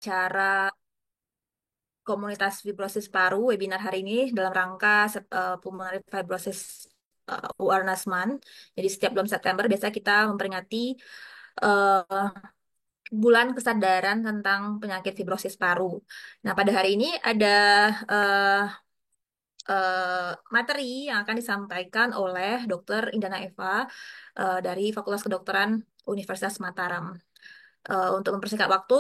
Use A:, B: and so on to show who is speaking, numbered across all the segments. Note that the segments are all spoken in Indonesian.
A: Cara komunitas fibrosis paru webinar hari ini dalam rangka Pulmonary Fibrosis Awareness Month. Jadi setiap bulan September biasa kita memperingati eh, bulan kesadaran tentang penyakit fibrosis paru. Nah, pada hari ini ada eh, materi yang akan disampaikan oleh Dr. Indana Eva dari Fakultas Kedokteran Universitas Mataram. Untuk mempersingkat waktu,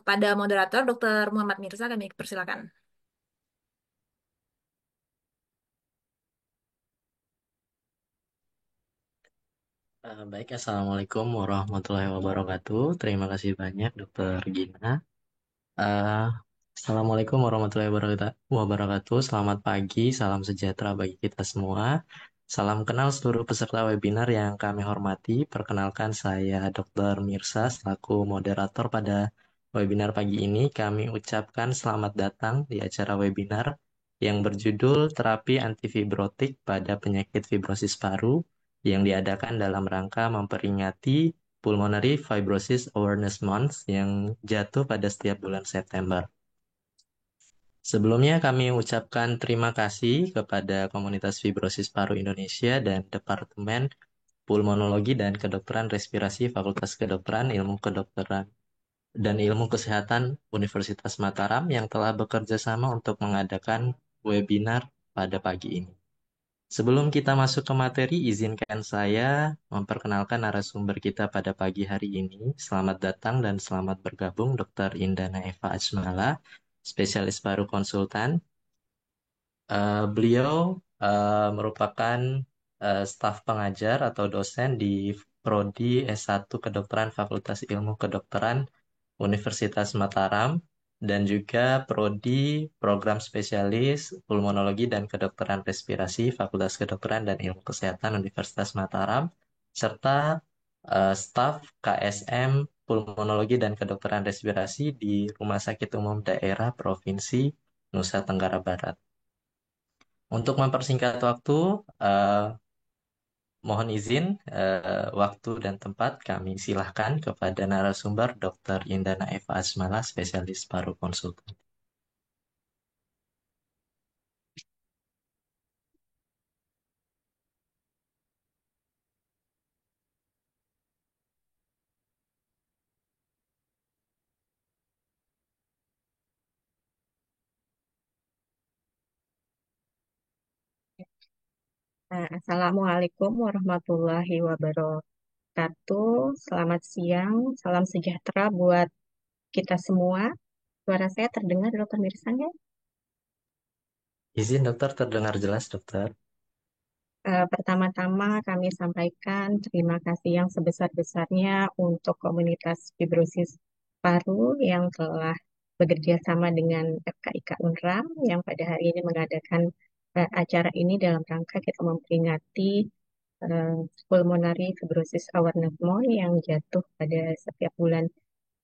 A: pada moderator Dr. Muhammad Mirza kami persilakan.
B: Baik, Assalamualaikum warahmatullahi wabarakatuh. Terima kasih banyak, Dokter Gina. Eh, Assalamualaikum warahmatullahi wabarakatuh. Selamat pagi, salam sejahtera bagi kita semua. Salam kenal seluruh peserta webinar yang kami hormati. Perkenalkan saya Dokter Mirsa selaku moderator pada webinar pagi ini. Kami ucapkan selamat datang di acara webinar yang berjudul Terapi Antifibrotik pada Penyakit Fibrosis Paru yang diadakan dalam rangka memperingati Pulmonary Fibrosis Awareness Month yang jatuh pada setiap bulan September. Sebelumnya kami ucapkan terima kasih kepada Komunitas Fibrosis Paru Indonesia dan Departemen Pulmonologi dan Kedokteran Respirasi Fakultas Kedokteran Ilmu Kedokteran dan Ilmu Kesehatan Universitas Mataram yang telah bekerja sama untuk mengadakan webinar pada pagi ini. Sebelum kita masuk ke materi, izinkan saya memperkenalkan narasumber kita pada pagi hari ini. Selamat datang dan selamat bergabung Dr. Indana Eva Ajmala, spesialis paru konsultan. Beliau merupakan staf pengajar atau dosen di Prodi S1 Kedokteran Fakultas Ilmu Kedokteran Universitas Mataram dan juga Prodi Program Spesialis Pulmonologi dan Kedokteran Respirasi Fakultas Kedokteran dan Ilmu Kesehatan Universitas Mataram serta staf KSM Pulmonologi dan Kedokteran Respirasi di Rumah Sakit Umum Daerah Provinsi Nusa Tenggara Barat. Untuk mempersingkat waktu, eh, mohon izin waktu dan tempat kami silahkan kepada narasumber Dr. Indana Eva Asmala, spesialis paru konsultan.
C: Assalamualaikum warahmatullahi wabarakatuh. Selamat siang, salam sejahtera buat kita semua. Suara saya terdengar, Dokter Mirsan ya?
B: Izin dokter terdengar jelas dokter.
C: Pertama-tama kami sampaikan terima kasih yang sebesar-besarnya untuk komunitas fibrosis paru yang telah bekerja sama dengan FKIK Unram yang pada hari ini mengadakan acara ini dalam rangka kita memperingati eh, Pulmonary Fibrosis Awareness Month yang jatuh pada setiap bulan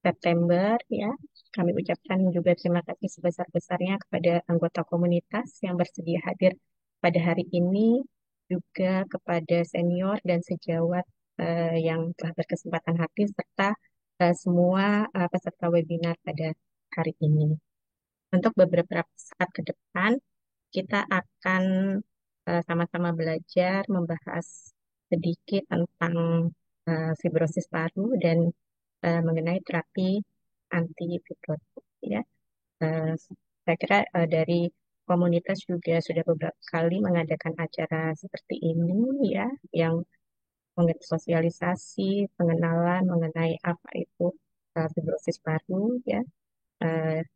C: September ya. Kami ucapkan juga terima kasih sebesar-besarnya kepada anggota komunitas yang bersedia hadir pada hari ini, juga kepada senior dan sejawat yang telah berkesempatan hadir serta semua peserta webinar pada hari ini. Untuk beberapa saat ke depan, kita akan sama-sama belajar membahas sedikit tentang fibrosis paru dan mengenai terapi anti-fibrotik. Ya. Saya kira dari komunitas juga sudah beberapa kali mengadakan acara seperti ini ya, yang mengenai sosialisasi, pengenalan mengenai apa itu fibrosis paru ya,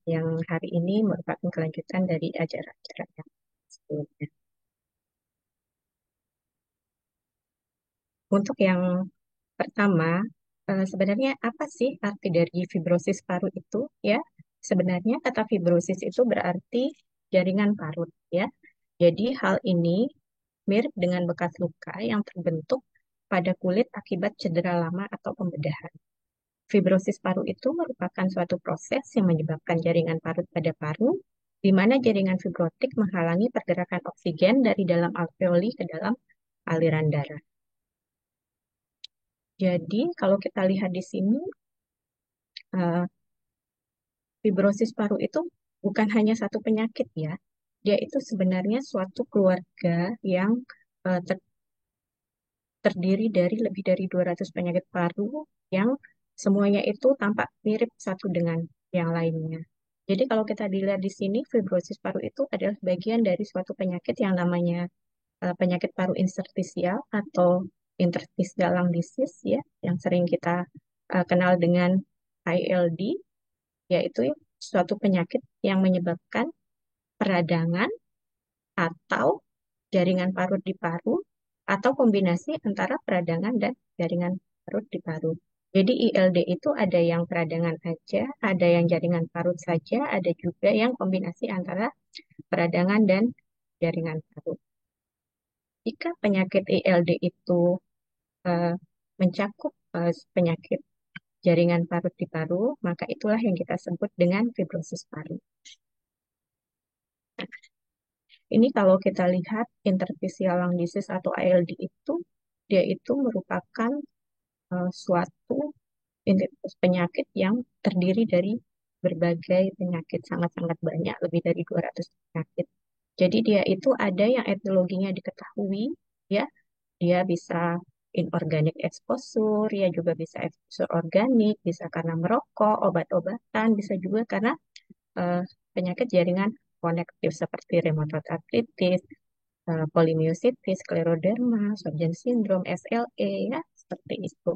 C: yang hari ini merupakan kelanjutan dari acara-acara yang sebelumnya. Untuk yang pertama, sebenarnya apa sih arti dari fibrosis paru itu? Ya, sebenarnya kata fibrosis itu berarti jaringan parut, ya. Jadi hal ini mirip dengan bekas luka yang terbentuk pada kulit akibat cedera lama atau pembedahan. Fibrosis paru itu merupakan suatu proses yang menyebabkan jaringan parut pada paru, di mana jaringan fibrotik menghalangi pergerakan oksigen dari dalam alveoli ke dalam aliran darah. Jadi kalau kita lihat di sini, fibrosis paru itu bukan hanya satu penyakit ya. Dia itu sebenarnya suatu keluarga yang terdiri dari lebih dari 200 penyakit paru yang semuanya itu tampak mirip satu dengan yang lainnya. Jadi kalau kita dilihat di sini, fibrosis paru itu adalah bagian dari suatu penyakit yang namanya penyakit paru interstisial atau interstitial lung disease ya, yang sering kita kenal dengan ILD, yaitu suatu penyakit yang menyebabkan peradangan atau jaringan parut di paru atau kombinasi antara peradangan dan jaringan parut di paru. Jadi ILD itu ada yang peradangan aja, ada yang jaringan parut saja, ada juga yang kombinasi antara peradangan dan jaringan parut. Jika penyakit ILD itu eh, mencakup penyakit jaringan parut di paru, maka itulah yang kita sebut dengan fibrosis paru. Ini kalau kita lihat interstitial lung disease atau ILD itu, dia itu merupakan suatu penyakit yang terdiri dari berbagai penyakit, sangat-sangat banyak, lebih dari 200 penyakit. Jadi dia itu ada yang etiologinya diketahui, ya, dia bisa inorganic exposure, ya juga bisa exposure organik, bisa karena merokok, obat-obatan, bisa juga karena eh, penyakit jaringan konektif seperti rheumatoid arthritis, polymyositis, scleroderma, Sjogren syndrome, SLE, ya, seperti itu.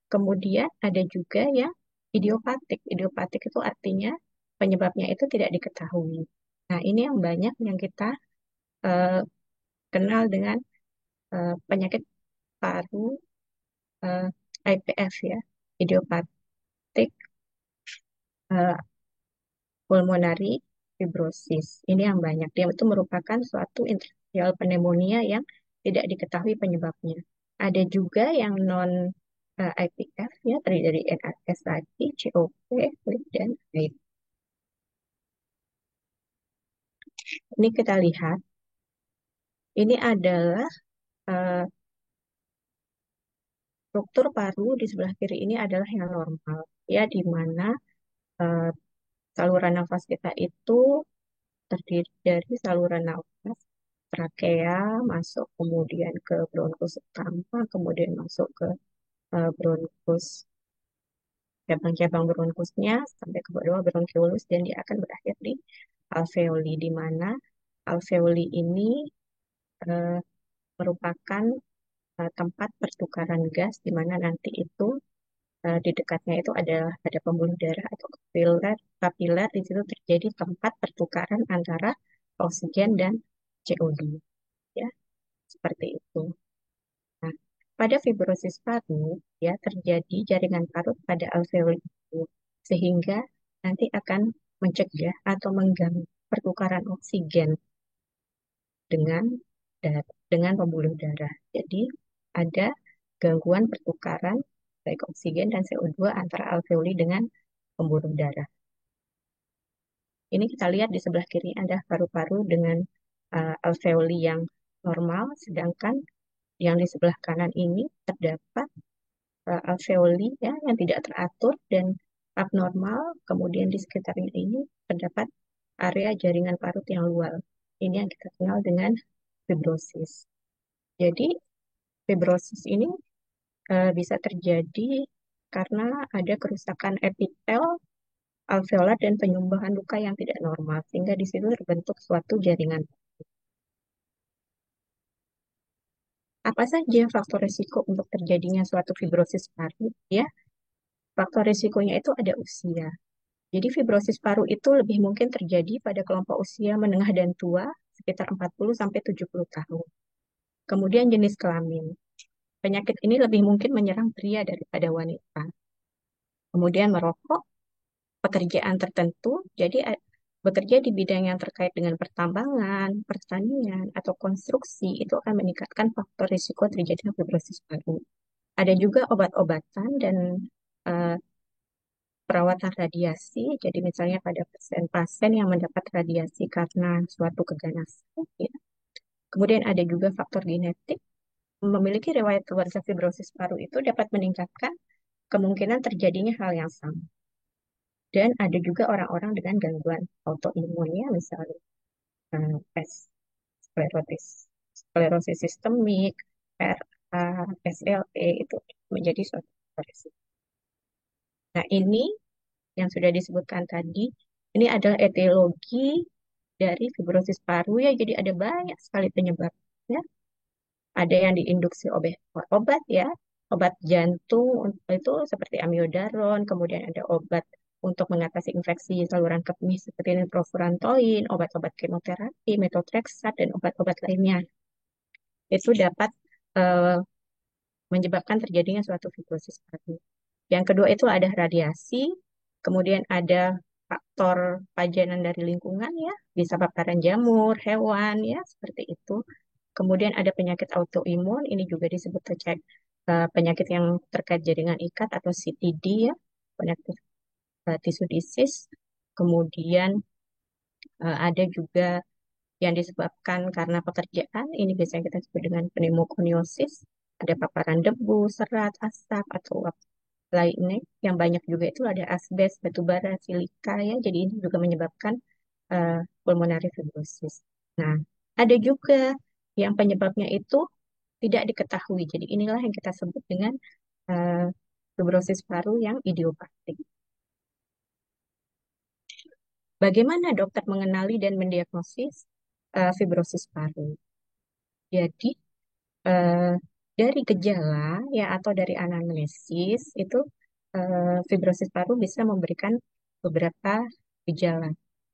C: Kemudian ada juga yang idiopatik. Idiopatik itu artinya penyebabnya itu tidak diketahui. Nah, ini yang banyak yang kita eh, kenal dengan penyakit paru eh, IPF ya, idiopatik eh, pulmonary fibrosis. Ini yang banyak. Dia itu merupakan suatu interstitial pneumonia yang tidak diketahui penyebabnya. Ada juga yang non IPF ya, terdiri dari NAS tadi, COP, flip, dan AIDS. Ini kita lihat, ini adalah eh, struktur paru di sebelah kiri ini adalah yang normal, ya, di mana eh, saluran nafas kita itu terdiri dari saluran nafas trakea masuk kemudian ke bronkus utama, kemudian masuk ke bronkus, cabang-cabang bronkusnya sampai ke bawah bronkiolus dan dia akan berakhir di alveoli, di mana alveoli ini eh, merupakan tempat pertukaran gas di mana nanti itu di dekatnya itu ada pembuluh darah atau kapiler. Kapiler di situ terjadi tempat pertukaran antara oksigen dan CO2 ya, seperti itu. Nah, pada fibrosis paru ya terjadi jaringan parut pada alveoli itu sehingga nanti akan mencegah atau mengganggu pertukaran oksigen dengan dengan pembuluh darah. Jadi ada gangguan pertukaran baik oksigen dan CO2 antara alveoli dengan pembuluh darah. Ini kita lihat di sebelah kiri ada paru-paru dengan alveoli yang normal, sedangkan yang di sebelah kanan ini terdapat alveoli ya yang tidak teratur dan abnormal. Kemudian di sekitarnya ini terdapat area jaringan parut yang luas. Ini yang kita kenal dengan fibrosis. Jadi fibrosis ini bisa terjadi karena ada kerusakan epitel alveolar dan penyumbahan luka yang tidak normal, sehingga di situ terbentuk suatu jaringan. Apa saja faktor risiko untuk terjadinya suatu fibrosis paru? Ya, faktor risikonya itu ada usia. Jadi fibrosis paru itu lebih mungkin terjadi pada kelompok usia menengah dan tua, sekitar 40 sampai 70 tahun. Kemudian jenis kelamin. Penyakit ini lebih mungkin menyerang pria daripada wanita. Kemudian merokok, pekerjaan tertentu, jadi bekerja di bidang yang terkait dengan pertambangan, pertanian, atau konstruksi itu akan meningkatkan faktor risiko terjadinya fibrosis paru. Ada juga obat-obatan dan eh, perawatan radiasi, jadi misalnya pada pasien-pasien yang mendapat radiasi karena suatu keganasan. Ya. Kemudian ada juga faktor genetik, memiliki riwayat keluarga fibrosis paru itu dapat meningkatkan kemungkinan terjadinya hal yang sama. Dan ada juga orang-orang dengan gangguan autoimun ya, misalnya sklerotis, sklerosis sistemik, RA, SLE itu menjadi suatu resiko. Nah, ini yang sudah disebutkan tadi, ini adalah etiologi dari fibrosis paru ya, jadi ada banyak sekali penyebabnya. Ada yang diinduksi obat ya, obat jantung itu seperti amiodaron, kemudian ada obat untuk mengatasi infeksi saluran kemih seperti nitrofurantoin, obat-obat kemoterapi, metotrexat, dan obat-obat lainnya. Itu dapat eh, menyebabkan terjadinya suatu fibrosis paru. Yang kedua itu ada radiasi, kemudian ada faktor pajanan dari lingkungan ya, bisa paparan jamur, hewan ya, seperti itu. Kemudian ada penyakit autoimun, ini juga disebut penyakit yang terkait jaringan ikat atau CTD ya, penyakit tisu disease. Kemudian ada juga yang disebabkan karena pekerjaan, ini biasanya kita sebut dengan pneumokoniosis, ada paparan debu, serat, asap, atau lainnya. Yang banyak juga itu ada asbes, batu bara, silika ya, jadi ini juga menyebabkan pulmonary fibrosis. Nah, ada juga yang penyebabnya itu tidak diketahui. Jadi inilah yang kita sebut dengan eh, fibrosis paru yang idiopatik. Bagaimana dokter mengenali dan mendiagnosis fibrosis paru? Jadi eh, dari gejala ya atau dari anamnesis itu fibrosis paru bisa memberikan beberapa gejala.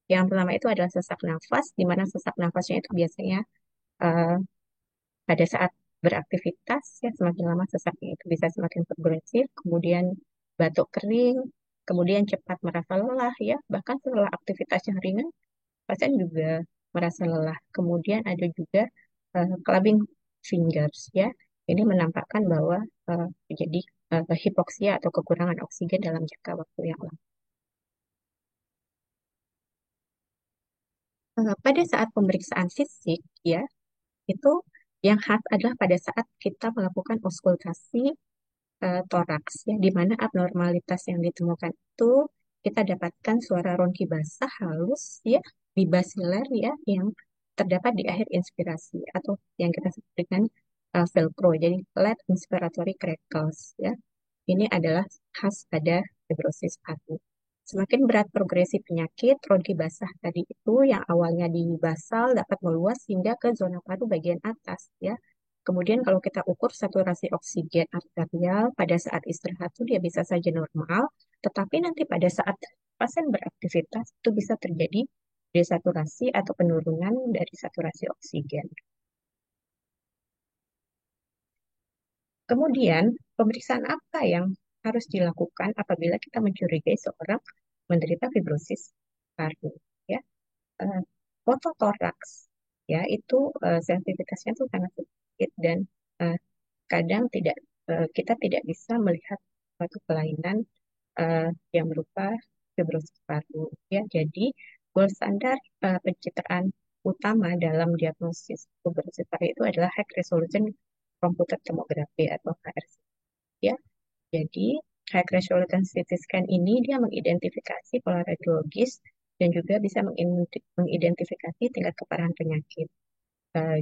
C: Yang pertama itu adalah sesak nafas, di mana sesak nafasnya itu biasanya eh, pada saat beraktivitas ya semakin lama sesaknya itu bisa semakin progresif, kemudian batuk kering, kemudian cepat merasa lelah ya, bahkan setelah aktivitas yang ringan pasien juga merasa lelah. Kemudian ada juga clubbing fingers ya. Ini menampakkan bahwa terjadi hipoksia atau kekurangan oksigen dalam jangka waktu yang lama. Pada saat pemeriksaan fisik ya, itu yang khas adalah pada saat kita melakukan auskultasi toraks ya, di mana abnormalitas yang ditemukan itu kita dapatkan suara ronki basah halus ya, bibasiler ya, yang terdapat di akhir inspirasi atau yang kita sebut dengan velcro, jadi left inspiratory crackles ya. Ini adalah khas pada fibrosis paru. Semakin berat progresi penyakit, ronki basah tadi itu yang awalnya di basal dapat meluas hingga ke zona paru bagian atas ya. Kemudian kalau kita ukur saturasi oksigen arterial pada saat istirahat itu dia bisa saja normal, tetapi nanti pada saat pasien beraktivitas itu bisa terjadi desaturasi atau penurunan dari saturasi oksigen. Kemudian, pemeriksaan apa yang harus dilakukan apabila kita mencurigai seorang menderita fibrosis paru? Ya, eh, fototoraks, ya itu sensitivitasnya itu sangat sedikit dan eh, kadang kita tidak bisa melihat suatu kelainan eh, yang berupa fibrosis paru. Ya, jadi gold standar pencitraan utama dalam diagnosis fibrosis paru itu adalah high resolution computed tomography atau HRCT. Ya, jadi high resolution CT scan ini dia mengidentifikasi pola radiologis dan juga bisa mengidentifikasi tingkat keparahan penyakit.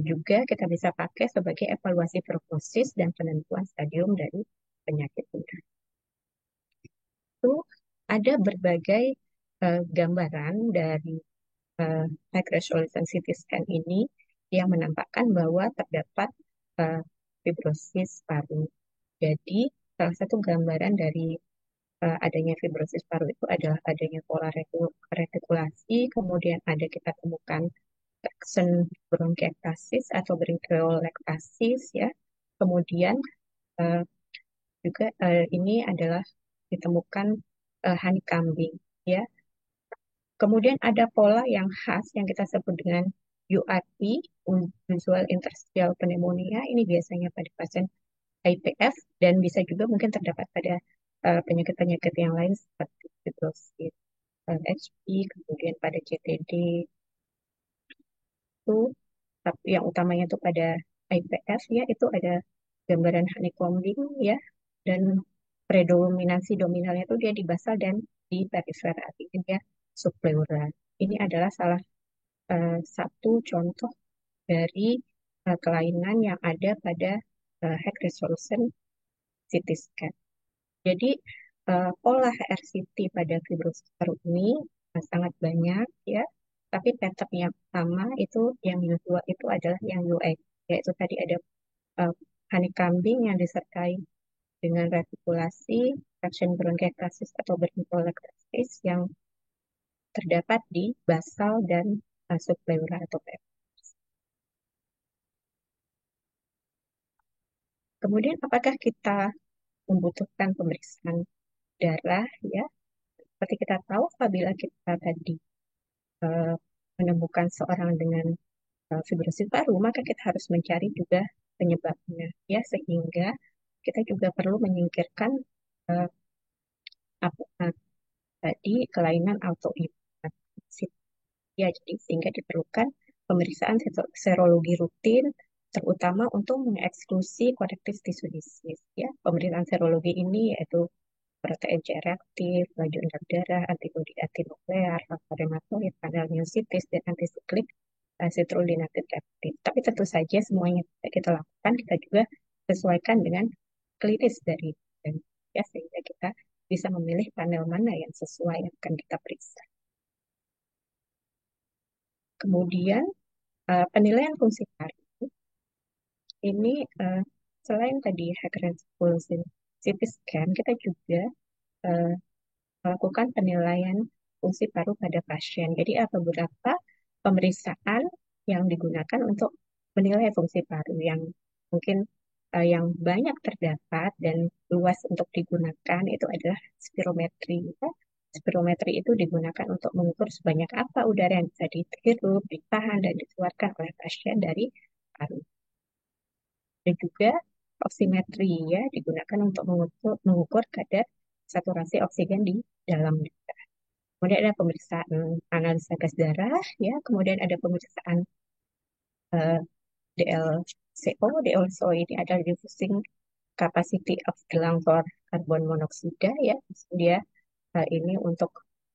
C: Juga kita bisa pakai sebagai evaluasi prognosis dan penentuan stadium dari penyakit itu. Ada berbagai gambaran dari high resolution CT scan ini yang menampakkan bahwa terdapat uh, fibrosis paru. Jadi, salah satu gambaran dari adanya fibrosis paru itu adalah adanya pola retikulasi, kemudian ada kita temukan traction bronkiektasis atau bronkiolektasis ya. Kemudian uh, juga ini adalah ditemukan honeycombing ya. Kemudian ada pola yang khas yang kita sebut dengan UIP, Usual Interstitial Pneumonia. Ini biasanya pada pasien IPF dan bisa juga mungkin terdapat pada penyakit-penyakit yang lain seperti fibrosis HP, kemudian pada CTD itu, tapi yang utamanya itu pada IPF ya, itu ada gambaran honeycombing ya, dan predominansi dominalnya itu dia di basal dan di perifera, artinya dia subpleural. Ini adalah salah satu contoh dari kelainan yang ada pada high resolution CT scan. Jadi pola HRCT pada fibrosis paru ini sangat banyak ya, tapi pattern yang pertama itu yang usual itu adalah yang UX, yaitu tadi ada uh, honeycombing yang disertai dengan retikulasi, traction bronchiectasis atau bronchiolectasis yang terdapat di basal dan subpleural atau PF. Kemudian apakah kita membutuhkan pemeriksaan darah ya? Seperti kita tahu apabila kita tadi eh, menemukan seorang dengan fibrosis paru, maka kita harus mencari juga penyebabnya ya, sehingga kita juga perlu menyingkirkan eh, apa tadi kelainan autoimun ya, jadi sehingga diperlukan pemeriksaan serologi rutin terutama untuk mengeksklusi konektif tisu disease ya. Pemeriksaan serologi ini yaitu protein C reaktif, laju endam darah, antibodi antinuklear, faktor rematoid, panel myositis, dan antisiklik citrullinate reaktif. Tapi tentu saja semuanya kita lakukan, kita juga sesuaikan dengan klinis dari dan ya, sehingga kita bisa memilih panel mana yang sesuai yang akan kita periksa. Kemudian penilaian fungsi paru ini selain tadi High-resolution pulsing CT scan, kita juga eh, melakukan penilaian fungsi paru pada pasien. Jadi ada beberapa pemeriksaan yang digunakan untuk menilai fungsi paru yang mungkin yang banyak terdapat dan luas untuk digunakan itu adalah spirometri. Ya. Spirometri itu digunakan untuk mengukur sebanyak apa udara yang bisa dihirup, ditahan, dan dikeluarkan oleh pasien dari paru. Dan juga oximetri ya digunakan untuk mengukur kadar saturasi oksigen di dalam darah. Kemudian ada pemeriksaan analisa gas darah ya, kemudian ada pemeriksaan eh, DLCO. DLCO ini adalah diffusing capacity of the lung for karbon monoksida ya. Dia ini untuk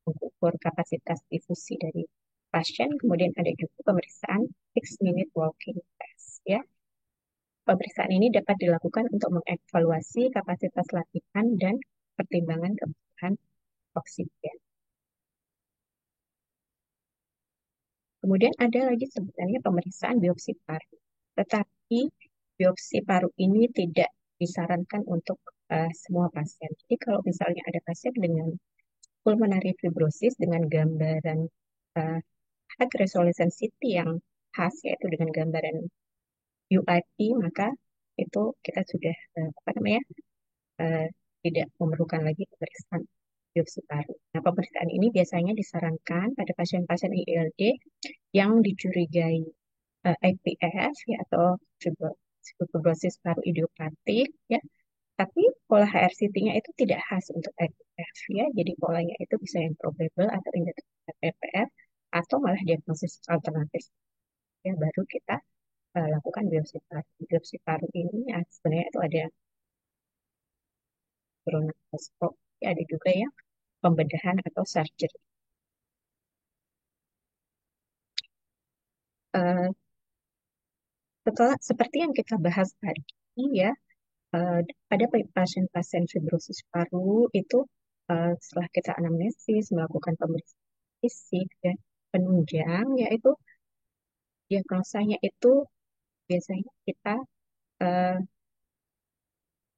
C: mengukur kapasitas difusi dari pasien. Kemudian ada juga pemeriksaan 6-minute walking test ya. Pemeriksaan ini dapat dilakukan untuk mengevaluasi kapasitas latihan dan pertimbangan kebutuhan oksigen. Kemudian ada lagi sebenarnya pemeriksaan biopsi paru. Tetapi biopsi paru ini tidak disarankan untuk semua pasien. Jadi kalau misalnya ada pasien dengan pulmonary fibrosis dengan gambaran uh, high resolution CT yang khas yaitu dengan gambaran UIP, maka itu kita sudah apa namanya eh, tidak memerlukan lagi pemeriksaan biopsi paru. Nah, pemeriksaan ini biasanya disarankan pada pasien-pasien ILD yang dicurigai IPF ya atau fibrosis paru idiopatik ya. Tapi pola HRCT-nya itu tidak khas untuk IPF ya. Jadi polanya itu bisa yang probable atau indeterminate IPF atau malah diagnosis alternatif. Ya, baru kita lakukan biopsi paru. Biopsi paru ini ya, sebenarnya itu ada bronkoskopi, ada juga yang pembedahan atau surgery. Eh, Setelah seperti yang kita bahas tadi, ya eh, pada pasien-pasien fibrosis paru itu setelah kita anamnesis, melakukan pemeriksaan fisik dan penunjang, yaitu diagnosanya itu biasanya kita eh,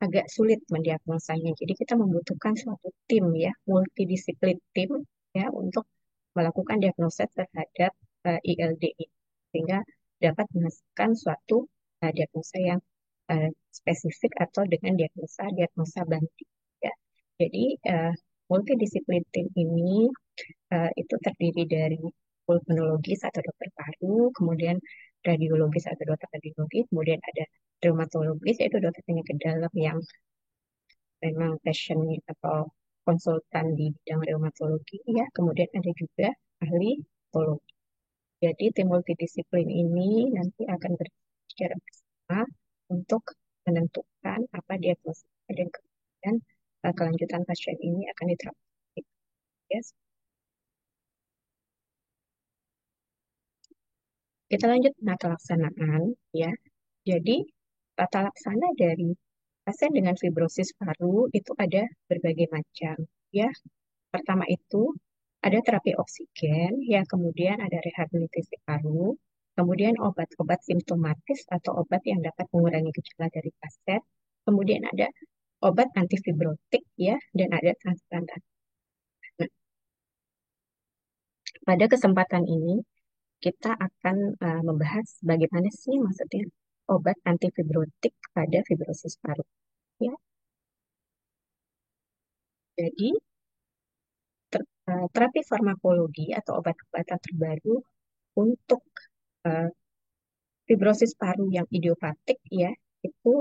C: agak sulit mendiagnosanya. Jadi kita membutuhkan suatu tim ya, multidisiplin tim ya untuk melakukan diagnosa terhadap ILD ini sehingga dapat menghasilkan suatu diagnosa yang spesifik atau dengan diagnosa banding ya. Jadi multidisiplin tim ini itu terdiri dari pulmonologis atau dokter paru, kemudian radiologis atau dokter radiologi, kemudian ada rheumatologis yaitu dokter penyakit dalam yang memang passionnya atau konsultan di bidang rheumatologi ya. Kemudian ada juga ahli patologi. Jadi tim multidisiplin ini nanti akan secara bersama untuk menentukan apa diagnosis dan kemudian kelanjutan pasien ini akan diterapkan. Ya, kita lanjut tata laksanaan ya. Jadi tata laksana dari pasien dengan fibrosis paru itu ada berbagai macam ya. Pertama itu ada terapi oksigen, ya kemudian ada rehabilitasi paru, kemudian obat-obat simptomatis atau obat yang dapat mengurangi gejala dari pasien, kemudian ada obat antifibrotik ya, dan ada transplantasi. Nah, pada kesempatan ini kita akan membahas bagaimana sih maksudnya obat antifibrotik pada fibrosis paru. Ya, jadi terapi farmakologi atau obat-obatan terbaru untuk eh, fibrosis paru yang idiopatik ya itu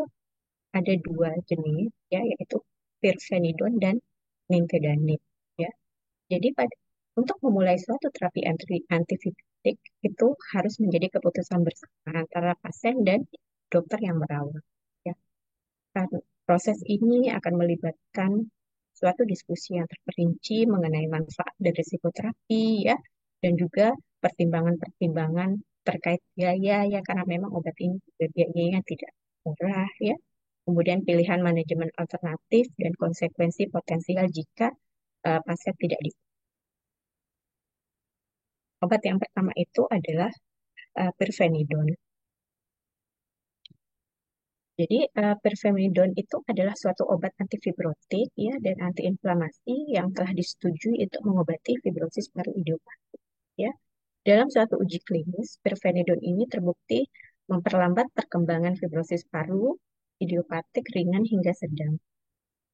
C: ada dua jenis ya, yaitu pirfenidone dan nintedanib ya. Jadi untuk memulai suatu terapi antifibrotik itu harus menjadi keputusan bersama antara pasien dan dokter yang merawat ya. Karena proses ini akan melibatkan suatu diskusi yang terperinci mengenai manfaat dan risiko terapi ya, dan juga pertimbangan-pertimbangan terkait biaya ya, karena memang obat ini juga biayanya tidak murah ya. Kemudian pilihan manajemen alternatif dan konsekuensi potensial jika pasien tidak di. Obat yang pertama itu adalah pirfenidone. Jadi, pirfenidone itu adalah suatu obat antifibrotik ya dan antiinflamasi yang telah disetujui untuk mengobati fibrosis paru idiopatik ya. Dalam suatu uji klinis, pirfenidone ini terbukti memperlambat perkembangan fibrosis paru idiopatik ringan hingga sedang.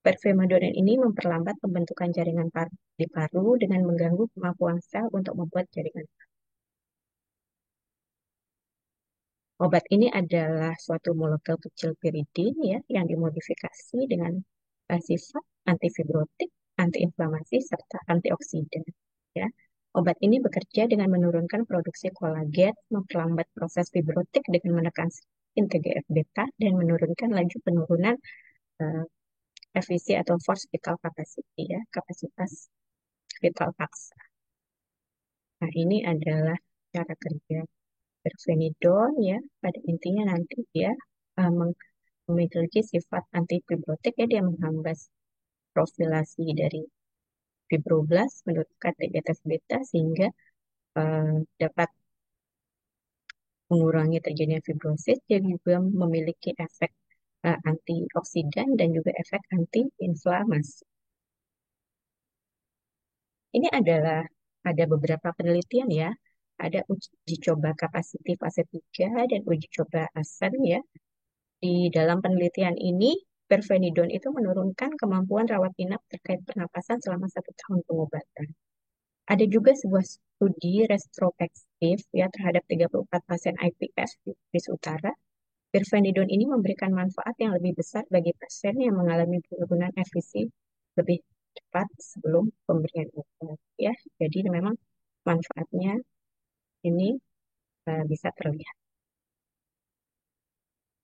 C: Pirfenidone ini memperlambat pembentukan jaringan paru di paru dengan mengganggu kemampuan sel untuk membuat jaringan. Obat ini adalah suatu molekul kecil piridin ya yang dimodifikasi dengan sifat antifibrotik, antiinflamasi serta antioksidan ya. Obat ini bekerja dengan menurunkan produksi kolagen, memperlambat proses fibrotik dengan menekan spin TGF beta dan menurunkan laju penurunan eh, FVC atau force vital capacity ya, kapasitas vital paksa. Nah, ini adalah cara kerja pirfenidone ya. Pada intinya nanti dia eh, memiliki sifat antifibrotik ya, dia menghambat profilasi dari fibroblast menurunkan TGF beta sehingga dapat mengurangi terjadinya fibrosis. Dia juga memiliki efek antioksidan dan juga efek anti-inflamasi. Ini adalah ada beberapa penelitian ya. Ada uji coba kapasitif fase 3 dan uji coba ASEN ya. Di dalam penelitian ini, pirfenidone itu menurunkan kemampuan rawat inap terkait pernapasan selama 1 tahun pengobatan. Ada juga sebuah studi retrospektif ya terhadap 34 pasien IPF di Swiss Utara. Pirfenidone ini memberikan manfaat yang lebih besar bagi pasien yang mengalami penurunan FVC lebih cepat sebelum pemberian obat ya. Jadi memang manfaatnya ini bisa terlihat.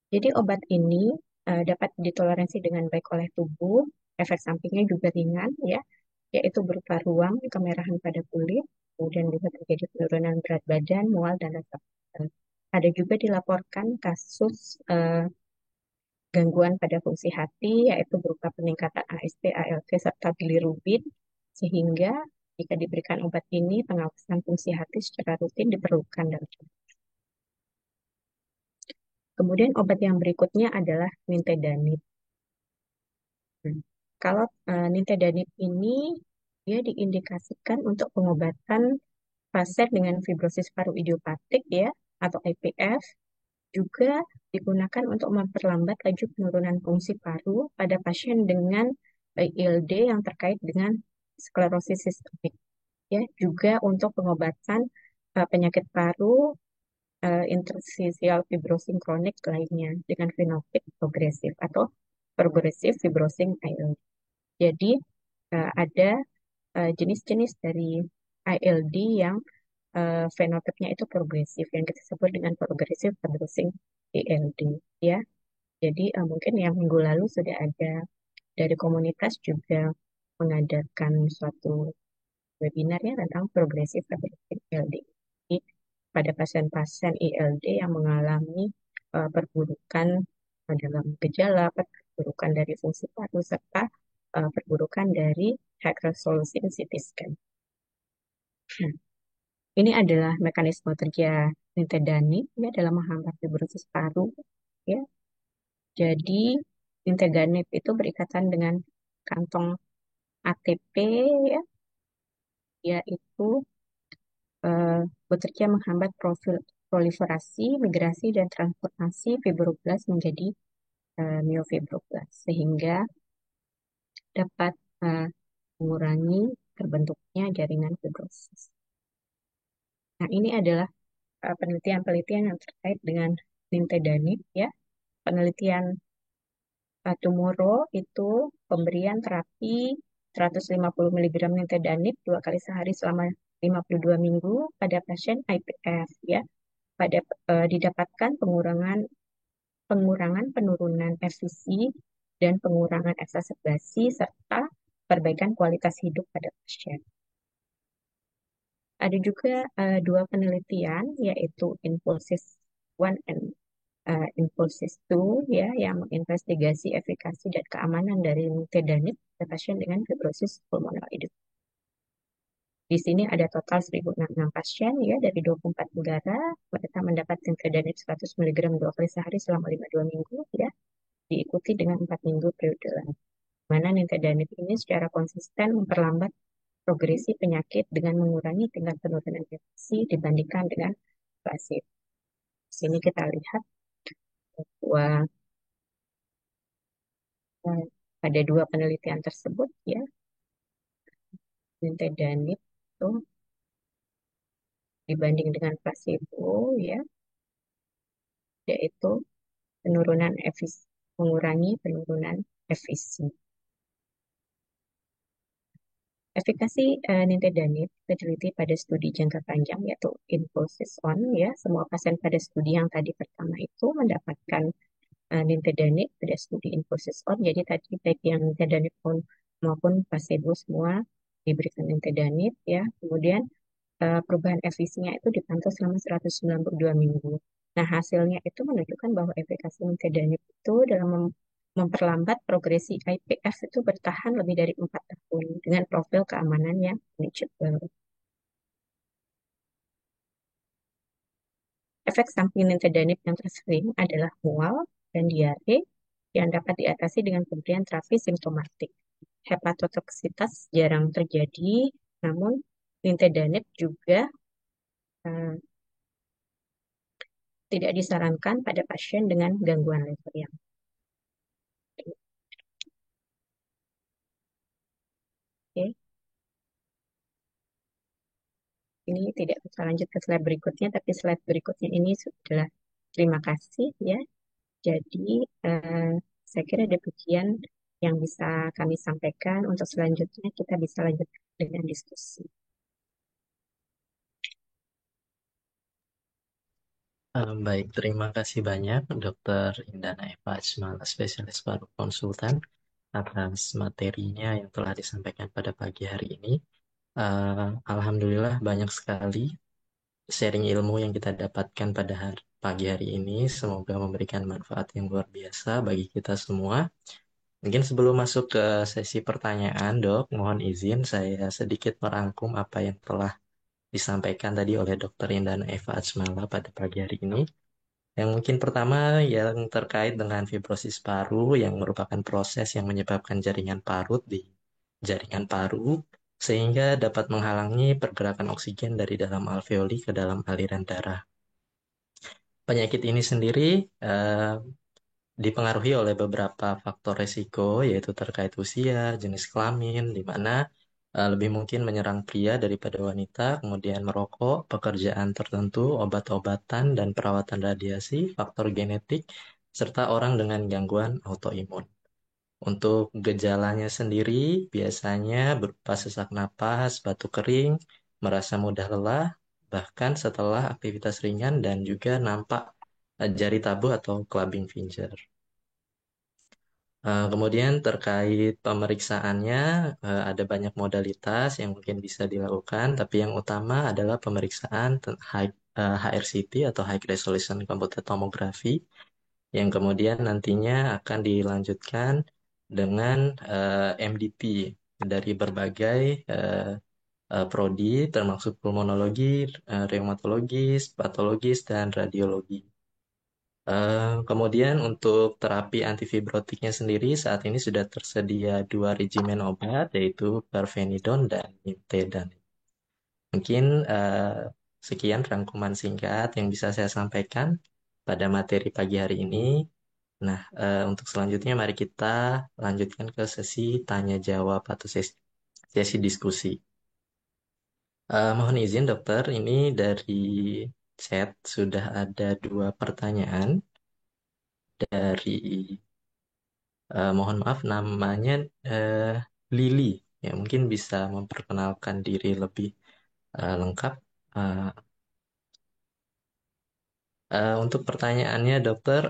C: Jadi obat ini dapat ditoleransi dengan baik oleh tubuh, efek sampingnya juga ringan ya, yaitu berupa ruam, kemerahan pada kulit, kemudian juga terjadi penurunan berat badan, mual, dan rasa pegal. Ada juga dilaporkan kasus gangguan pada fungsi hati, yaitu berupa peningkatan AST, ALT, serta bilirubin, sehingga jika diberikan obat ini, pengawasan fungsi hati secara rutin diperlukan dalam. Kemudian obat yang berikutnya adalah nintedanib. Kalau nintedanib ini dia diindikasikan untuk pengobatan pasien dengan fibrosis paru idiopatik ya atau IPF, juga digunakan untuk memperlambat laju penurunan fungsi paru pada pasien dengan ILD yang terkait dengan sklerosis sistemik ya, juga untuk pengobatan penyakit paru interstitial fibrosing kronik lainnya dengan fenotip progresif atau progresif fibrosing ILD. Jadi ada jenis-jenis dari ILD yang fenotipnya itu progresif yang kita sebut dengan progresif fibrosing ILD ya. Jadi mungkin yang minggu lalu sudah ada dari komunitas juga mengadakan suatu webinarnya tentang progresif rehabilitatif ILD. Jadi, pada pasien-pasien ILD yang mengalami perburukan dalam gejala, perburukan dari fungsi paru, serta perburukan dari high resolution CT scan. Nah, ini adalah mekanisme kerja nintedanib ya dalam menghambat fibrosis paru. Ya, jadi nintedanib itu berikatan dengan kantong ATP ya, yaitu eh, bekerja menghambat proliferasi, migrasi, dan transformasi fibroblas menjadi miofibroblas sehingga dapat eh, mengurangi terbentuknya jaringan fibrosis. Nah, ini adalah penelitian-penelitian yang terkait dengan nintedanib ya. Penelitian Tomorrow itu pemberian terapi 150 mg nintedanib 2 kali sehari selama 52 minggu pada pasien IPF ya. Didapatkan pengurangan pengurangan penurunan FVC dan pengurangan eksaserbasi serta perbaikan kualitas hidup pada pasien. Ada juga dua penelitian yaitu Infosys One and Infosys Two ya yang menginvestigasi efikasi dan keamanan dari nintedanib pada pasien dengan fibrosis pulmoner idiopathic. Di sini ada total 1.066 pasien ya dari 24 negara. Mereka mendapat nintedanib 100 mg 2 kali sehari selama 52 minggu ya, diikuti dengan 4 minggu periode lain. Mana nintedanib ini secara konsisten memperlambat progresi penyakit dengan mengurangi tingkat penurunan infeksi dibandingkan dengan placebo. Di sini kita lihat bahwa eh, pada dua penelitian tersebut ya, nintedanib itu dibanding dengan placebo ya, yaitu penurunan efisi, mengurangi penurunan efisi. Efikasi nintedanib diteliti pada studi jangka panjang yaitu Infosys On ya. Semua pasien pada studi yang tadi pertama itu mendapatkan nintedanib pada studi Infosys On. Jadi tadi baik yang nintedanib on maupun placebo semua diberikan nintedanib ya. Kemudian perubahan efisinya itu dipantau selama 192 minggu. Nah, hasilnya itu menunjukkan bahwa efikasi nintedanib itu dalam memperlambat progresi IPF itu bertahan lebih dari 4 tahun dengan profil keamanan yang manageable. Efek samping nintedanib yang tersering adalah mual dan diare yang dapat diatasi dengan pemberian terapi simptomatik. Hepatotoksitas jarang terjadi, namun nintedanib juga eh, tidak disarankan pada pasien dengan gangguan liver yang oke. Ini tidak bisa lanjut ke slide berikutnya, tapi slide berikutnya ini sudah terima kasih ya. Jadi eh, saya kira demikian yang bisa kami sampaikan. Untuk selanjutnya kita bisa lanjut dengan diskusi.
B: Baik, terima kasih banyak Dr. Indana Eva Ajmala, spesialis paru konsultan, atas materinya yang telah disampaikan pada pagi hari ini. Alhamdulillah banyak sekali sharing ilmu yang kita dapatkan pada pagi hari ini. Semoga memberikan manfaat yang luar biasa bagi kita semua. Mungkin sebelum masuk ke sesi pertanyaan, Dok, mohon izin saya sedikit merangkum apa yang telah disampaikan tadi oleh Dr. Indana Eva Ajmala pada pagi hari ini. Yang mungkin pertama yang terkait dengan fibrosis paru yang merupakan proses yang menyebabkan jaringan parut di jaringan paru sehingga dapat menghalangi pergerakan oksigen dari dalam alveoli ke dalam aliran darah. Penyakit ini sendiri eh, dipengaruhi oleh beberapa faktor resiko yaitu terkait usia, jenis kelamin, di mana lebih mungkin menyerang pria daripada wanita, kemudian merokok, pekerjaan tertentu, obat-obatan dan perawatan radiasi, faktor genetik, serta orang dengan gangguan autoimun. Untuk gejalanya sendiri biasanya berupa sesak napas, batuk kering, merasa mudah lelah, bahkan setelah aktivitas ringan dan juga nampak jari tabuh atau clubbing finger. Kemudian terkait pemeriksaannya, ada banyak modalitas yang mungkin bisa dilakukan, tapi yang utama adalah pemeriksaan HRCT atau High Resolution Computed Tomography, yang kemudian nantinya akan dilanjutkan dengan MDT dari berbagai prodi, termasuk pulmonologi, reumatologis, patologis, dan radiologi. Kemudian untuk terapi antifibrotiknya sendiri saat ini sudah tersedia dua regimen obat yaitu Parfenidon dan Nintedanib. Mungkin sekian rangkuman singkat yang bisa saya sampaikan pada materi pagi hari ini. Nah, untuk selanjutnya mari kita lanjutkan ke sesi tanya jawab atau sesi diskusi. Mohon izin dokter, ini dari chat sudah ada dua pertanyaan dari mohon maaf namanya eh, Lili. Ya, mungkin bisa memperkenalkan diri lebih lengkap. Eh, untuk pertanyaannya, dokter,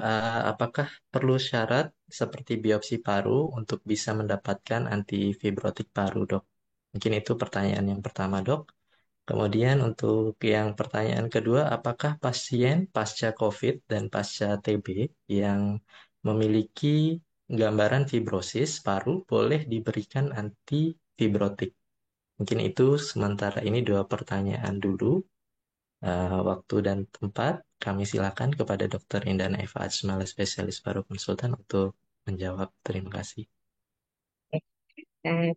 B: apakah perlu syarat seperti biopsi paru untuk bisa mendapatkan antifibrotik paru, dok? Mungkin itu pertanyaan yang pertama, dok. Kemudian untuk yang pertanyaan kedua, apakah pasien pasca COVID dan pasca TB yang memiliki gambaran fibrosis paru boleh diberikan antifibrotik? Mungkin itu sementara ini dua pertanyaan dulu. Waktu dan tempat, kami silakan kepada Dr. Indana Eva Ajmala, spesialis paru konsultan untuk menjawab. Terima kasih.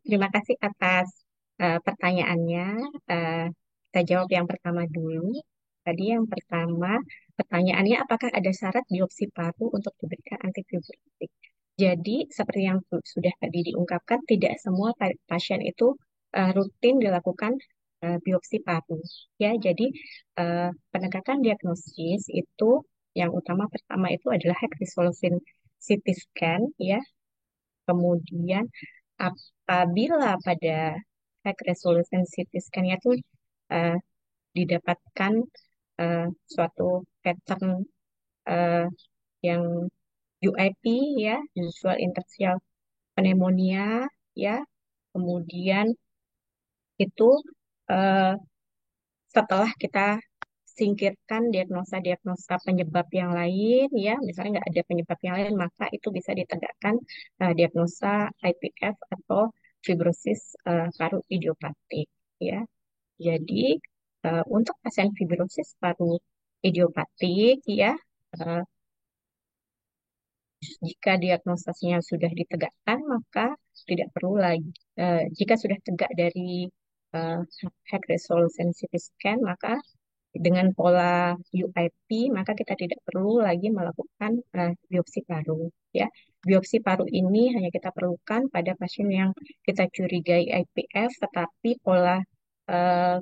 C: Terima kasih atas pertanyaannya. Eh, kita jawab yang pertama dulu. Tadi yang pertama, pertanyaannya apakah ada syarat biopsi paru untuk diberikan antifibrotik? Jadi, seperti yang sudah tadi diungkapkan, tidak semua pasien itu rutin dilakukan biopsi paru. Ya, jadi penegakan diagnosis itu yang utama pertama itu adalah high resolution CT scan, ya. Kemudian apabila pada high resolution CT scan-nya itu eh, didapatkan suatu pattern eh, yang UIP, ya, usual interstitial pneumonia, ya, kemudian itu eh, setelah kita singkirkan diagnosa-diagnosa penyebab yang lain, ya, misalnya nggak ada penyebab yang lain, maka itu bisa ditegakkan diagnosa IPF atau fibrosis paru idiopatik, ya. Jadi untuk pasien fibrosis paru idiopatik, ya, eh, jika diagnosanya sudah ditegakkan, maka tidak perlu lagi. Jika sudah tegak dari uh, high resolution CT scan, maka dengan pola UIP, maka kita tidak perlu lagi melakukan biopsi paru. Ya, biopsi paru ini hanya kita perlukan pada pasien yang kita curigai IPF, tetapi pola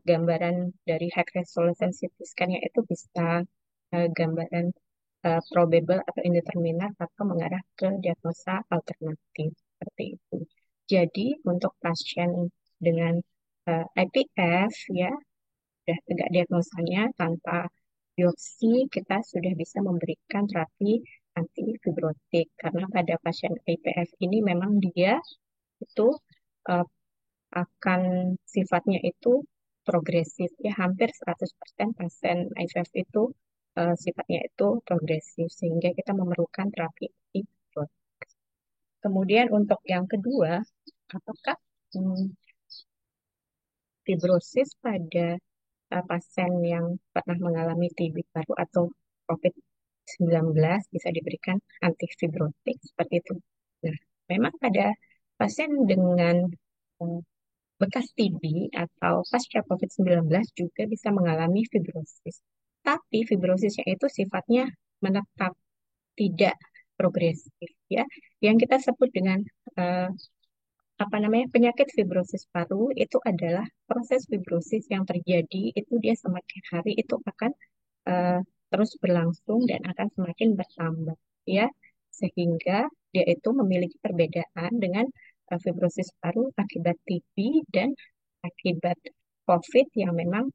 C: gambaran dari high resolution CT scan-nya itu bisa gambaran probable atau indeterminate atau mengarah ke diagnosa alternatif seperti itu. Jadi untuk pasien dengan IPF, ya, sudah tegak diagnosanya tanpa biopsi, kita sudah bisa memberikan terapi antifibrotik karena pada pasien IPF ini memang dia itu eh, akan sifatnya itu progresif, ya, hampir 100% pasien IPF itu sifatnya itu progresif sehingga kita memerlukan terapi antibiotik. Kemudian untuk yang kedua, apakah fibrosis pada pasien yang pernah mengalami TB paru atau COVID-19 bisa diberikan antifibrotik seperti itu? Nah, memang pada pasien dengan eh, bekas TB atau pasca COVID-19 juga bisa mengalami fibrosis. Tapi fibrosisnya itu sifatnya menetap, tidak progresif, ya. Yang kita sebut dengan eh, apa namanya penyakit fibrosis paru itu adalah proses fibrosis yang terjadi itu dia semakin hari itu akan eh, terus berlangsung dan akan semakin bertambah, ya, sehingga dia itu memiliki perbedaan dengan fibrosis paru akibat TB dan akibat COVID yang memang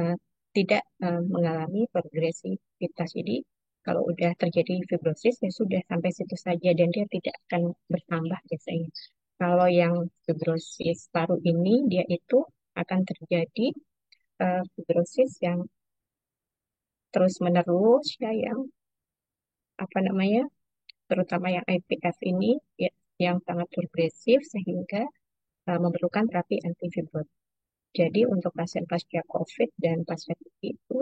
C: eh, tidak mengalami progresivitas. Jadi Kalau udah terjadi fibrosis ya sudah sampai situ saja dan dia tidak akan bertambah biasanya. Kalau yang fibrosis paru ini dia itu akan terjadi fibrosis yang terus menerus ya yang apa namanya terutama yang IPF ini ya, yang sangat progresif sehingga memerlukan terapi antifibrotik. Jadi untuk pasien pasca COVID dan pasca TB itu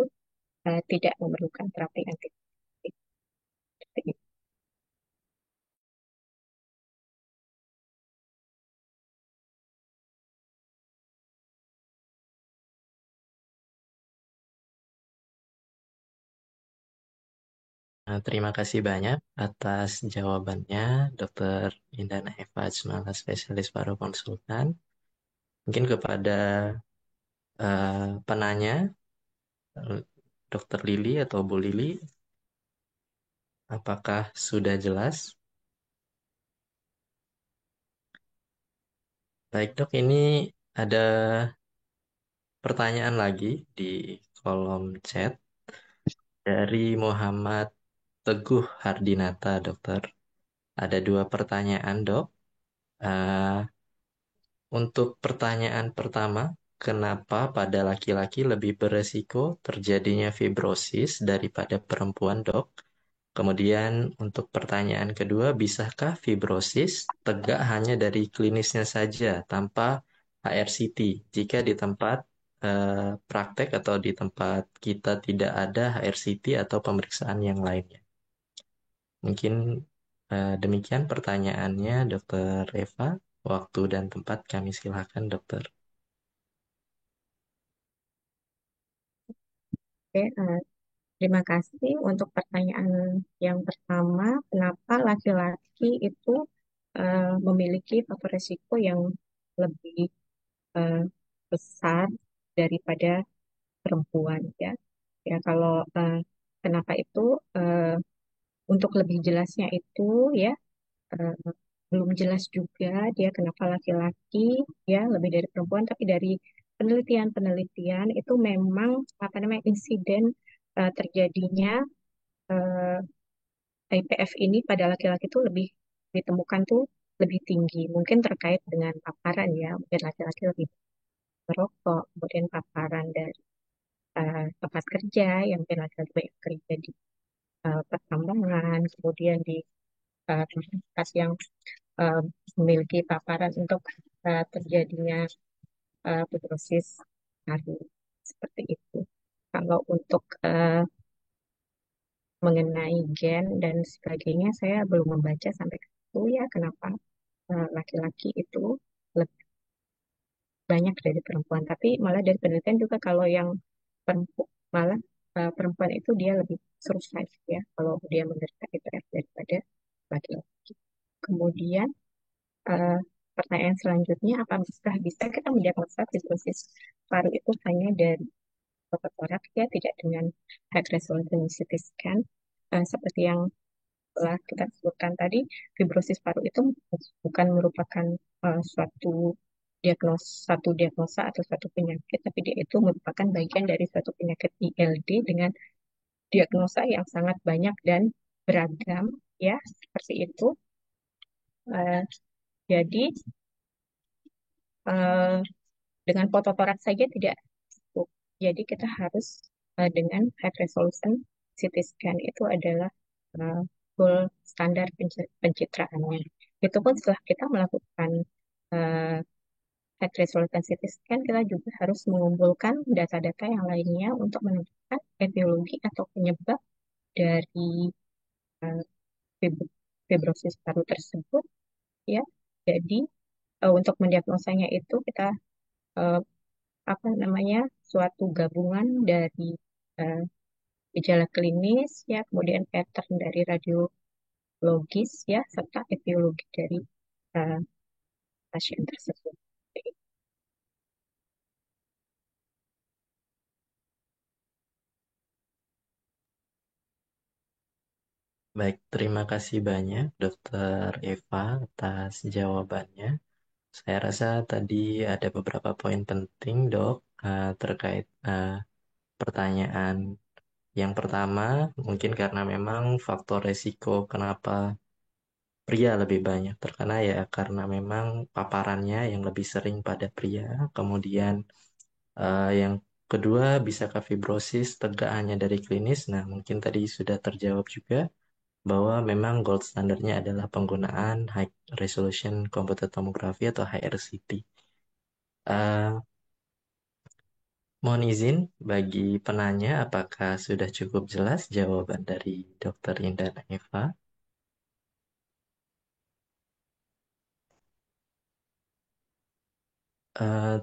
C: tidak memerlukan terapi antifibrotik.
B: Terima kasih banyak atas jawabannya, Dr. Indana Eva Ajmala, spesialis paru konsultan. Mungkin kepada penanya, Dr. Lili atau Bu Lili, apakah sudah jelas? Baik dok, ini ada pertanyaan lagi di kolom chat dari Muhammad Teguh Hardinata, dokter. Ada dua pertanyaan, dok. Eh, untuk pertanyaan pertama, kenapa pada laki-laki lebih beresiko terjadinya fibrosis daripada perempuan, dok? Kemudian untuk pertanyaan kedua, bisakah fibrosis tegak hanya dari klinisnya saja tanpa HRCT jika di tempat praktek atau di tempat kita tidak ada HRCT atau pemeriksaan yang lainnya? Mungkin demikian pertanyaannya, Dokter Eva. Waktu dan tempat kami silakan, Dokter.
C: Oke, terima kasih untuk pertanyaan yang pertama, kenapa laki-laki itu memiliki faktor risiko yang lebih eh, besar daripada perempuan ya. Ya kalau kenapa itu eh, untuk lebih jelasnya itu ya eh, belum jelas juga dia kenapa laki-laki ya lebih dari perempuan, tapi dari penelitian-penelitian itu memang apa namanya insiden terjadinya eh, IPF ini pada laki-laki itu lebih ditemukan tuh lebih tinggi. Mungkin terkait dengan paparan ya, mungkin laki-laki lebih merokok, kemudian paparan dari tempat kerja yang mungkin laki-laki banyak kerja di pertambangan, kemudian di tempat yang eh, memiliki paparan untuk terjadinya fibrosis paru seperti itu. Kalau untuk mengenai gen dan sebagainya, saya belum membaca sampai ke situ ya kenapa laki-laki itu lebih banyak dari perempuan. Tapi malah dari penelitian juga kalau yang perempuan malah perempuan itu dia lebih survive ya kalau dia menderita IPF daripada laki-laki. Kemudian eh, pertanyaan selanjutnya, apakah bisa kita mendiagnosa fibrosis paru itu hanya dari fototorak ya, tidak dengan high resolution CT scan. Seperti yang telah kita sebutkan tadi, fibrosis paru itu bukan merupakan satu diagnosa atau satu penyakit, tapi dia itu merupakan bagian dari suatu penyakit ILD dengan diagnosa yang sangat banyak dan beragam, ya seperti itu. Eh, jadi eh, dengan fototorak saja tidak cukup. Jadi kita harus dengan high resolution CT scan itu adalah uh, full standar pencitraannya. Itu pun setelah kita melakukan uh, high resolution CT scan, kita juga harus mengumpulkan data-data yang lainnya untuk menentukan etiologi atau penyebab dari uh, fibrosis paru tersebut ya. Jadi untuk mendiagnosanya itu kita uh, apa namanya suatu gabungan dari uh, gejala klinis ya, kemudian pattern dari radiologis ya, serta etiologi dari uh, pasien tersebut.
B: Baik, terima kasih banyak, Dokter Eva, atas jawabannya. Saya rasa tadi ada beberapa poin penting, Dok, terkait pertanyaan Yang pertama, mungkin karena memang faktor resiko kenapa pria lebih banyak terkena ya karena memang paparannya yang lebih sering pada pria. Kemudian yang kedua, bisakah fibrosis tegak hanya dari klinis? Nah, mungkin tadi sudah terjawab juga bahwa memang gold standarnya adalah penggunaan high resolution computed tomography atau HRCT. Eh, Mohon izin bagi penanya, apakah sudah cukup jelas jawaban dari Dr. Indah Eva?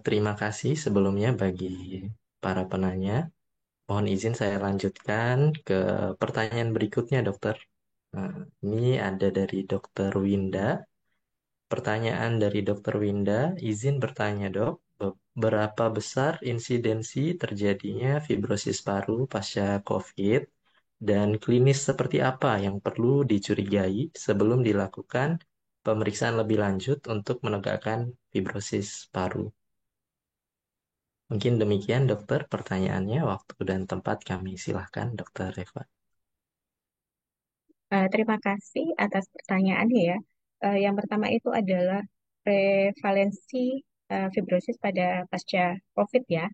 B: Terima kasih sebelumnya bagi para penanya. Mohon izin saya lanjutkan ke pertanyaan berikutnya, dokter. Nah, ini ada dari Dokter Winda. Pertanyaan dari Dokter Winda, izin bertanya, Dok. Berapa besar insidensi terjadinya fibrosis paru pasca COVID dan klinis seperti apa yang perlu dicurigai sebelum dilakukan pemeriksaan lebih lanjut untuk menegakkan fibrosis paru? Mungkin demikian, dokter, pertanyaannya. Waktu dan tempat kami silahkan, dokter Eva.
C: Terima kasih atas pertanyaannya ya. Yang pertama itu adalah prevalensi fibrosis pada pasca COVID ya.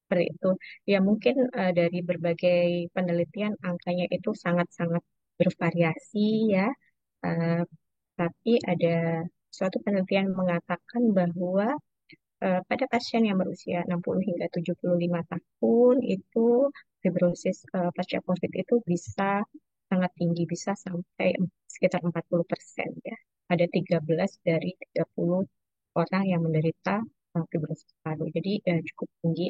C: Seperti itu. Ya mungkin dari berbagai penelitian angkanya itu sangat-sangat bervariasi ya. Eh, tapi ada suatu penelitian mengatakan bahwa pada pasien yang berusia 60 hingga 75 tahun itu fibrosis pasca COVID itu bisa sangat tinggi, bisa sampai sekitar 40% ya. Ada 13 dari 30 orang yang menderita fibrosis paru. Jadi cukup tinggi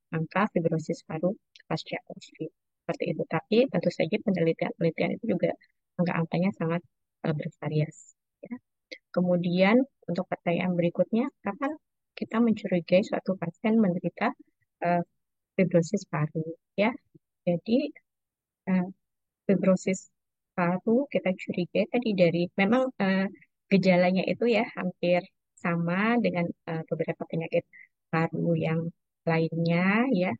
C: angka fibrosis paru pasca COVID. Seperti itu. Tapi tentu saja penelitian-penelitian itu juga angka-angkanya sangat bervariasi. Ya. Kemudian untuk pertanyaan berikutnya, kapan kita mencurigai suatu pasien menderita eh, fibrosis paru? Ya, jadi eh, fibrosis paru kita curigai tadi dari memang gejalanya itu ya hampir sama dengan beberapa penyakit paru yang lainnya ya.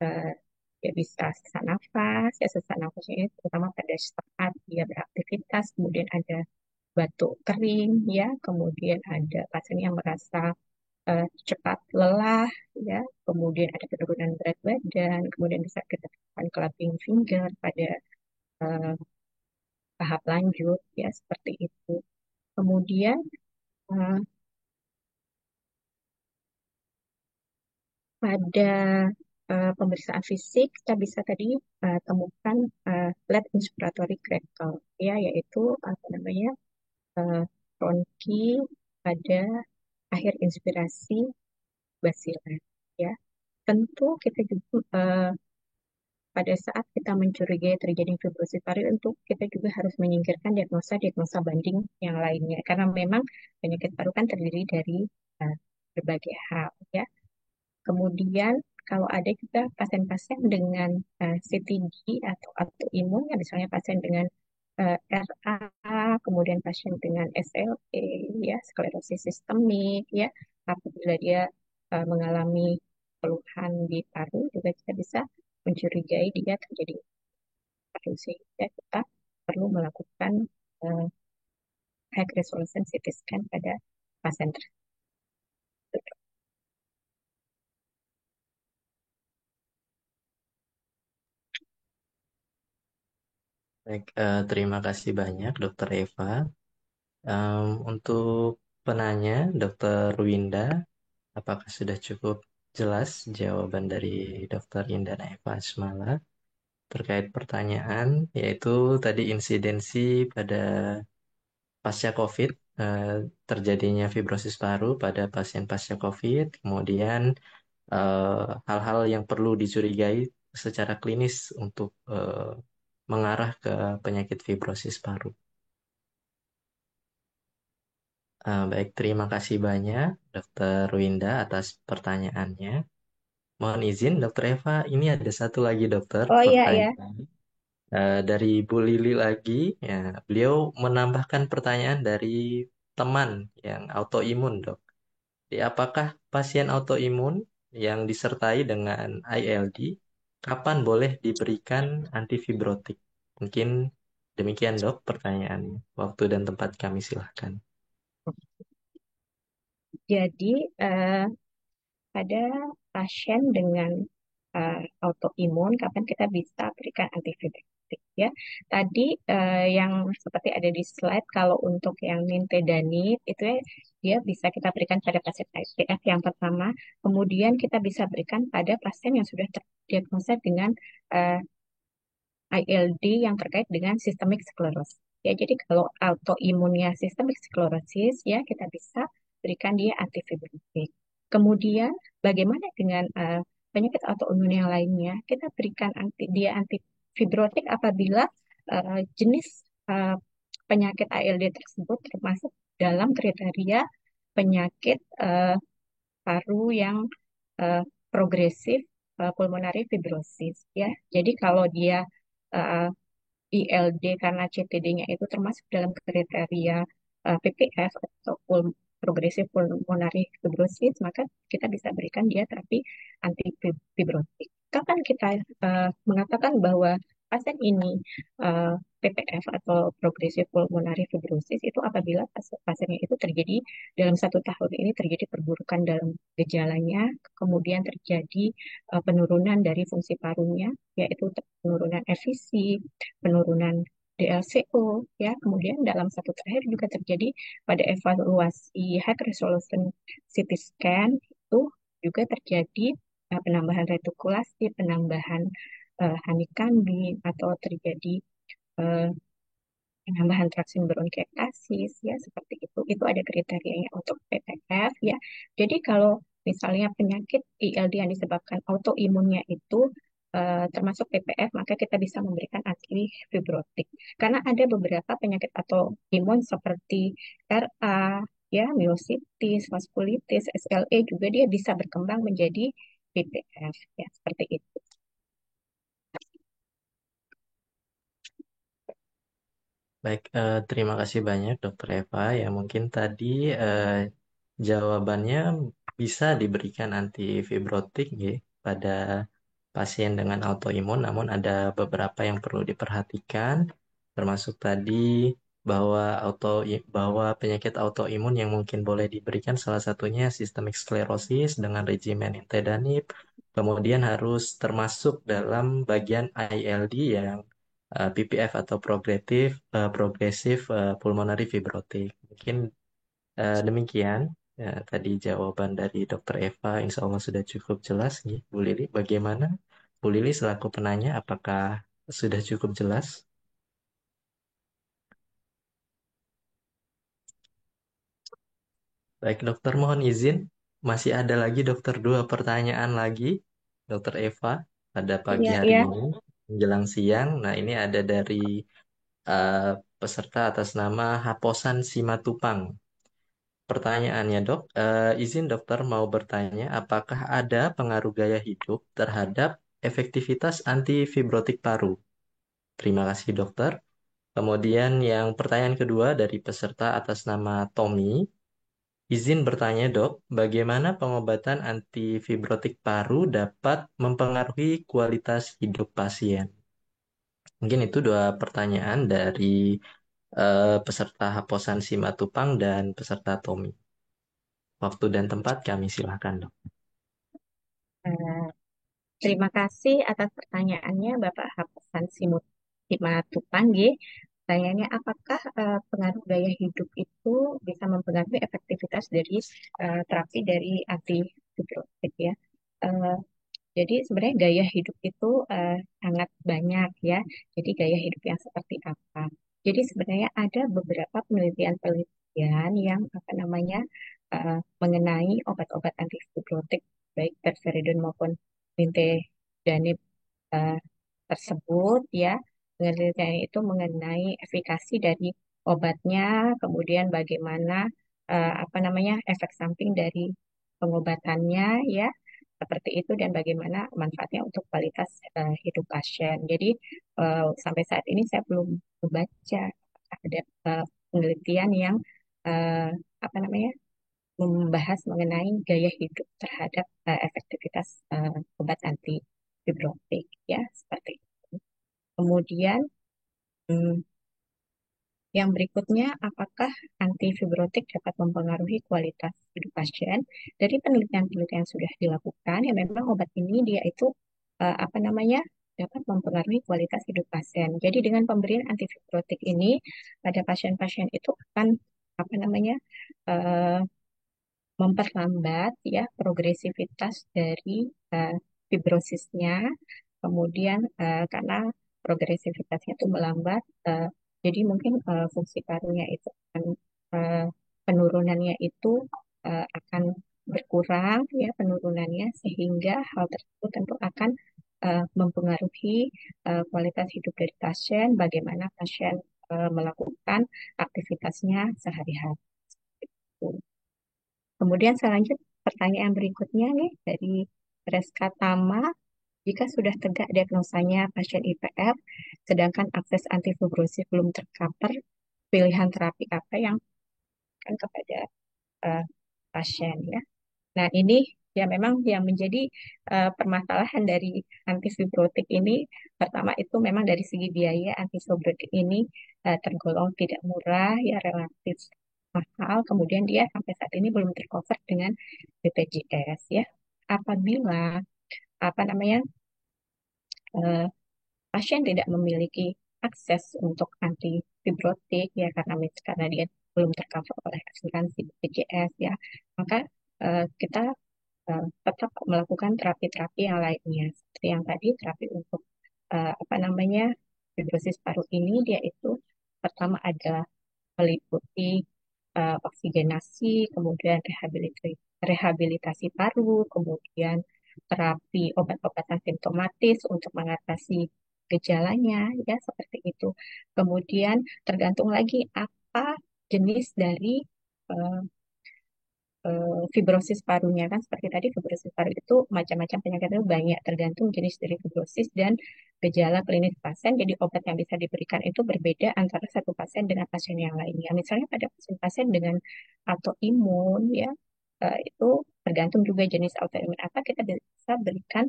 C: Eh, Ya bisa sesak nafas, ya sesak nafasnya ini terutama pada saat dia beraktivitas, kemudian ada batuk kering ya, kemudian ada pasien yang merasa cepat lelah ya, kemudian ada penurunan berat badan, kemudian bisa kita temukan clapping finger pada eh, tahap lanjut ya seperti itu. Kemudian eh, pada pemeriksaan fisik kita bisa tadi temukan lab inspiratory crackle ya, yaitu apa namanya eh, bronki pada akhir inspirasi basilar ya. Tentu kita juga pada saat kita mencurigai terjadi fibrosis paru, tentu kita juga harus menyingkirkan diagnosa-diagnosa banding yang lainnya karena memang penyakit paru kan terdiri dari eh, berbagai hal ya. Kemudian kalau ada juga pasien-pasien dengan CTD atau autoimun, ya misalnya pasien dengan RA, kemudian pasien dengan SLE, ya sklerosis sistemik, ya apabila dia mengalami keluhan di paru juga kita bisa mencurigai dia terjadi paru sehingga kita perlu melakukan eh, high resolution CT scan pada pasien tersebut.
B: Baik, terima kasih banyak, dokter Eva. Untuk penanya, dokter Winda, apakah sudah cukup jelas jawaban dari dokter Indah Eva Asmala terkait pertanyaan, yaitu tadi insidensi pada pasca COVID, terjadinya fibrosis paru pada pasien pasca COVID, kemudian hal-hal yang perlu dicurigai secara klinis untuk mengarah ke penyakit fibrosis paru. Baik, terima kasih banyak Dokter Winda atas pertanyaannya. Mohon izin, Dokter Eva, ini ada satu lagi dokter
C: Oh iya ya.
B: pertanyaan dari Bu Lili lagi. Ya, beliau menambahkan pertanyaan dari teman yang autoimun, dok. Apakah pasien autoimun yang disertai dengan ILD kapan boleh diberikan antifibrotik? Mungkin demikian dok pertanyaannya. Waktu dan tempat kami silahkan.
C: Jadi, pada pasien dengan autoimun, kapan kita bisa berikan antivirotik ya? Tadi yang seperti ada di slide, kalau untuk yang nintedanib itu ya, dia bisa kita berikan pada pasien IPF yang pertama, kemudian kita bisa berikan pada pasien yang sudah terdiagnosa dengan eh, ILD yang terkait dengan systemic sclerosis. Ya, jadi kalau autoimunnya systemic sclerosis, ya kita bisa berikan dia antifibrotik. Kemudian bagaimana dengan penyakit autoimun yang lainnya? Kita berikan dia antifibrotik apabila jenis eh, penyakit ILD tersebut termasuk dalam kriteria penyakit paru yang eh, progresif pulmonary fibrosis ya. Jadi kalau dia eh, ILD karena CTD-nya itu termasuk dalam kriteria PPF atau progresif pulmonary fibrosis, maka kita bisa berikan dia terapi antifibrotik. Kapan kita mengatakan bahwa pasien ini PPF atau progresif pulmonary fibrosis itu apabila pasiennya itu terjadi dalam 1 tahun ini terjadi perburukan dalam gejalanya, kemudian terjadi penurunan dari fungsi parunya, yaitu penurunan efisi, penurunan DLCO, ya. Kemudian dalam satu terakhir juga terjadi pada evaluasi high resolution CT scan itu juga terjadi penambahan retikulasi, penambahan hanikambin atau terjadi eh, penambahan traksin bronkiektasis ya seperti itu. Itu ada kriterianya untuk PPF ya. Jadi kalau misalnya penyakit ILD yang disebabkan autoimunnya itu termasuk PPF, maka kita bisa memberikan antifibrotik. Karena ada beberapa penyakit autoimun seperti RA, ya, miositis, vaskulitis, SLE juga dia bisa berkembang menjadi PPF ya, seperti itu.
B: Baik, terima kasih banyak Dokter Eva. Ya mungkin tadi eh, jawabannya bisa diberikan antifibrotik ya, pada pasien dengan autoimun, namun ada beberapa yang perlu diperhatikan, termasuk tadi bahwa bahwa penyakit autoimun yang mungkin boleh diberikan salah satunya sistemik sklerosis dengan regimen nintedanib, kemudian harus termasuk dalam bagian ILD yang PPF atau progresif pulmonary fibrotik. Mungkin demikian tadi jawaban dari Dokter Eva. Insya Allah sudah cukup jelas nih, Bu Lili. Bagaimana, Bu Lili selaku penanya, apakah sudah cukup jelas? Baik, dokter mohon izin. Masih ada lagi dokter dua pertanyaan lagi, Dokter Eva, pada pagi
C: Iya,
B: hari
C: iya.
B: ini menjelang siang. Nah, ini ada dari eh, peserta atas nama Haposan Simatupang. Pertanyaannya dok, izin dokter mau bertanya, apakah ada pengaruh gaya hidup terhadap efektivitas antifibrotik paru? Terima kasih dokter. Kemudian yang pertanyaan kedua dari peserta atas nama Tommy, izin bertanya dok, bagaimana pengobatan antifibrotik paru dapat mempengaruhi kualitas hidup pasien? Mungkin itu dua pertanyaan dari peserta Haposan Simatupang dan peserta Tommy. Waktu dan tempat kami silahkan dok.
C: Eh, Terima kasih atas pertanyaannya Bapak Hasan Simatupangge. Pertanyaannya, apakah pengaruh gaya hidup itu bisa mempengaruhi efektivitas dari terapi dari antifibrotik ya? Eh, jadi sebenarnya gaya hidup itu sangat banyak ya. Jadi gaya hidup yang seperti apa? Jadi sebenarnya ada beberapa penelitian-penelitian yang apa namanya mengenai obat-obat antifibrotik baik terferidin maupun nintedanib eh, tersebut ya. Penelitian itu mengenai efikasi dari obatnya, kemudian bagaimana apa namanya efek samping dari pengobatannya ya seperti itu dan bagaimana manfaatnya untuk kualitas hidup pasien. Jadi sampai saat ini saya belum membaca ada penelitian yang eh, apa namanya membahas mengenai gaya hidup terhadap efektivitas obat anti fibrotik ya seperti itu. Kemudian hmm, yang berikutnya, apakah antifibrotik dapat mempengaruhi kualitas hidup pasien? Dari penelitian-penelitian yang sudah dilakukan, ya memang obat ini dia itu apa namanya dapat mempengaruhi kualitas hidup pasien. Jadi dengan pemberian antifibrotik ini pada pasien-pasien itu akan apa namanya eh, memperlambat ya progresivitas dari eh, fibrosisnya. Kemudian karena progresivitasnya itu melambat, jadi mungkin fungsi parunya itu akan eh, penurunannya itu akan berkurang ya penurunannya sehingga hal tersebut tentu akan mempengaruhi kualitas hidup dari pasien, bagaimana pasien melakukan aktivitasnya sehari-hari. Kemudian selanjutnya pertanyaan berikutnya nih dari Reska Tama, jika sudah tegak diagnosanya pasien IPF, sedangkan akses antifibrosis belum tercover, pilihan terapi apa yang akan kepada eh, pasien ya? Nah ini ya memang yang menjadi permasalahan dari antifibrotik ini, pertama itu memang dari segi biaya antifibrotik ini tergolong tidak murah ya relatif mahal, kemudian dia sampai saat ini belum tercover dengan BPJS ya. Apabila apa namanya eh, pasien tidak memiliki akses untuk antifibrotik ya karena dia belum tercover oleh asuransi BPJS ya, maka kita tetap melakukan terapi-terapi yang lainnya seperti yang tadi terapi untuk apa namanya fibrosis paru ini dia itu pertama ada meliputi oksigenasi, kemudian rehabilitasi paru, kemudian terapi obat-obatan simptomatis untuk mengatasi gejalanya, ya seperti itu. Kemudian tergantung lagi apa jenis dari eh, fibrosis parunya kan seperti tadi fibrosis paru itu macam-macam penyakit itu banyak tergantung jenis dari fibrosis dan gejala klinis pasien. Jadi obat yang bisa diberikan itu berbeda antara satu pasien dengan pasien yang lainnya. Misalnya pada pasien-pasien dengan autoimun ya itu tergantung juga jenis autoimun apa kita bisa berikan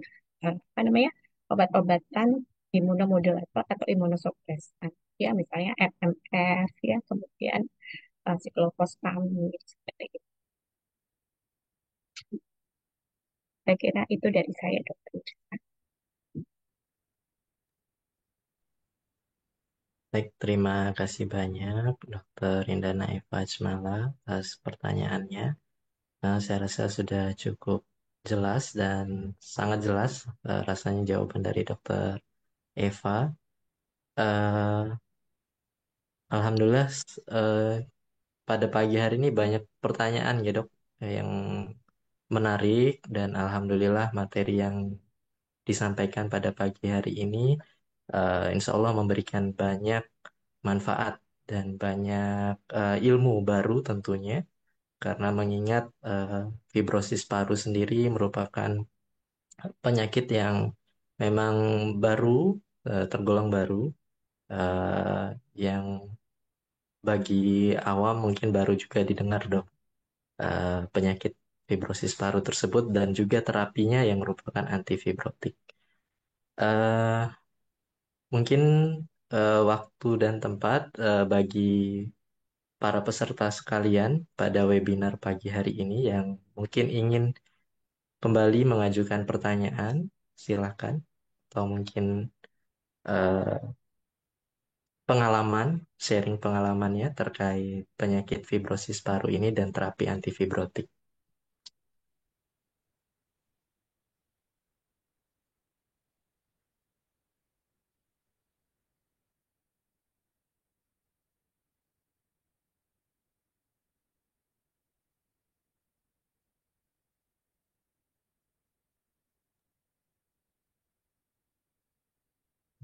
C: apa namanya obat-obatan imunomodulator atau imunosupresan ya misalnya MMF ya kemudian siklofosfamid seperti itu. Saya kira itu dari saya, Dokter.
B: Baik, terima kasih banyak Dokter Indana Eva Ajmala atas pertanyaannya. Saya rasa sudah cukup jelas dan sangat jelas rasanya jawaban dari Dokter Eva. Eh, Alhamdulillah pada pagi hari ini banyak pertanyaan ya dok yang menarik dan Alhamdulillah materi yang disampaikan pada pagi hari ini insya Allah memberikan banyak manfaat dan banyak ilmu baru tentunya karena mengingat fibrosis paru sendiri merupakan penyakit yang memang baru, tergolong baru, eh, yang bagi awam mungkin baru juga didengar dok, penyakit fibrosis paru tersebut dan juga terapinya yang merupakan antifibrotik. Eh, Mungkin waktu dan tempat bagi para peserta sekalian pada webinar pagi hari ini yang mungkin ingin kembali mengajukan pertanyaan, silakan. Atau mungkin eh, pengalaman, sharing pengalamannya terkait penyakit fibrosis paru ini dan terapi antifibrotik.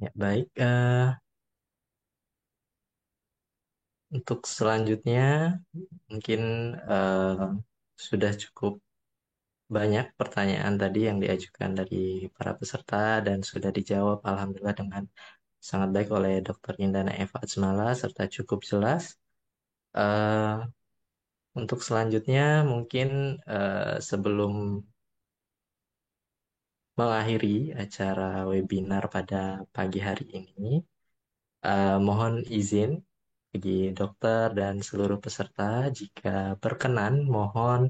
B: Ya, baik. Untuk selanjutnya, mungkin eh, sudah cukup banyak pertanyaan tadi yang diajukan dari para peserta dan sudah dijawab Alhamdulillah dengan sangat baik oleh Dr. Indana Eva Atsmala serta cukup jelas. Eh, untuk selanjutnya mungkin sebelum mengakhiri acara webinar pada pagi hari ini. Mohon izin bagi dokter dan seluruh peserta, jika berkenan, mohon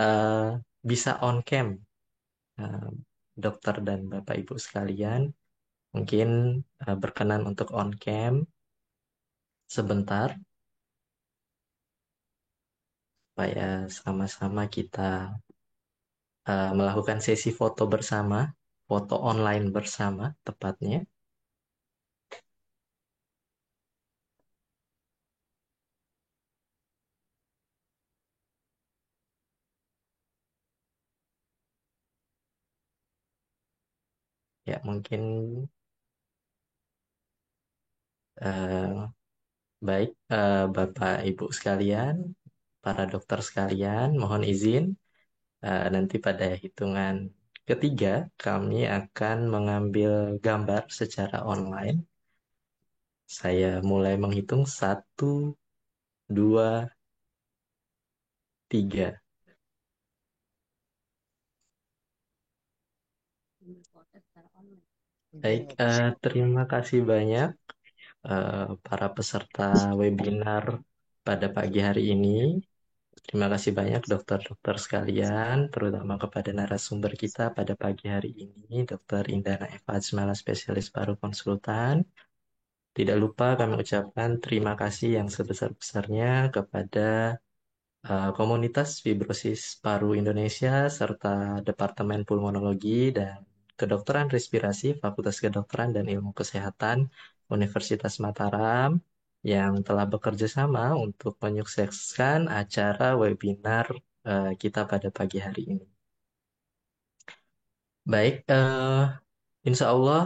B: eh, bisa on cam, eh, dokter dan Bapak Ibu sekalian. Mungkin berkenan untuk on cam sebentar, supaya sama-sama kita melakukan sesi foto bersama, foto online bersama tepatnya. Ya, mungkin eh, baik, Bapak Ibu sekalian, para dokter sekalian, mohon izin nanti pada hitungan ketiga kami akan mengambil gambar secara online. Saya mulai menghitung satu, dua, tiga. Baik, terima kasih banyak para peserta webinar pada pagi hari ini. Terima kasih banyak dokter-dokter sekalian, terutama kepada narasumber kita pada pagi hari ini, Dr. Indana Eva Ajmala, spesialis paru konsultan. Tidak lupa kami ucapkan terima kasih yang sebesar-besarnya kepada Komunitas Fibrosis Paru Indonesia serta Departemen Pulmonologi dan Kedokteran Respirasi Fakultas Kedokteran dan Ilmu Kesehatan Universitas Mataram yang telah bekerja sama untuk menyukseskan acara webinar kita pada pagi hari ini. Baik, insya Allah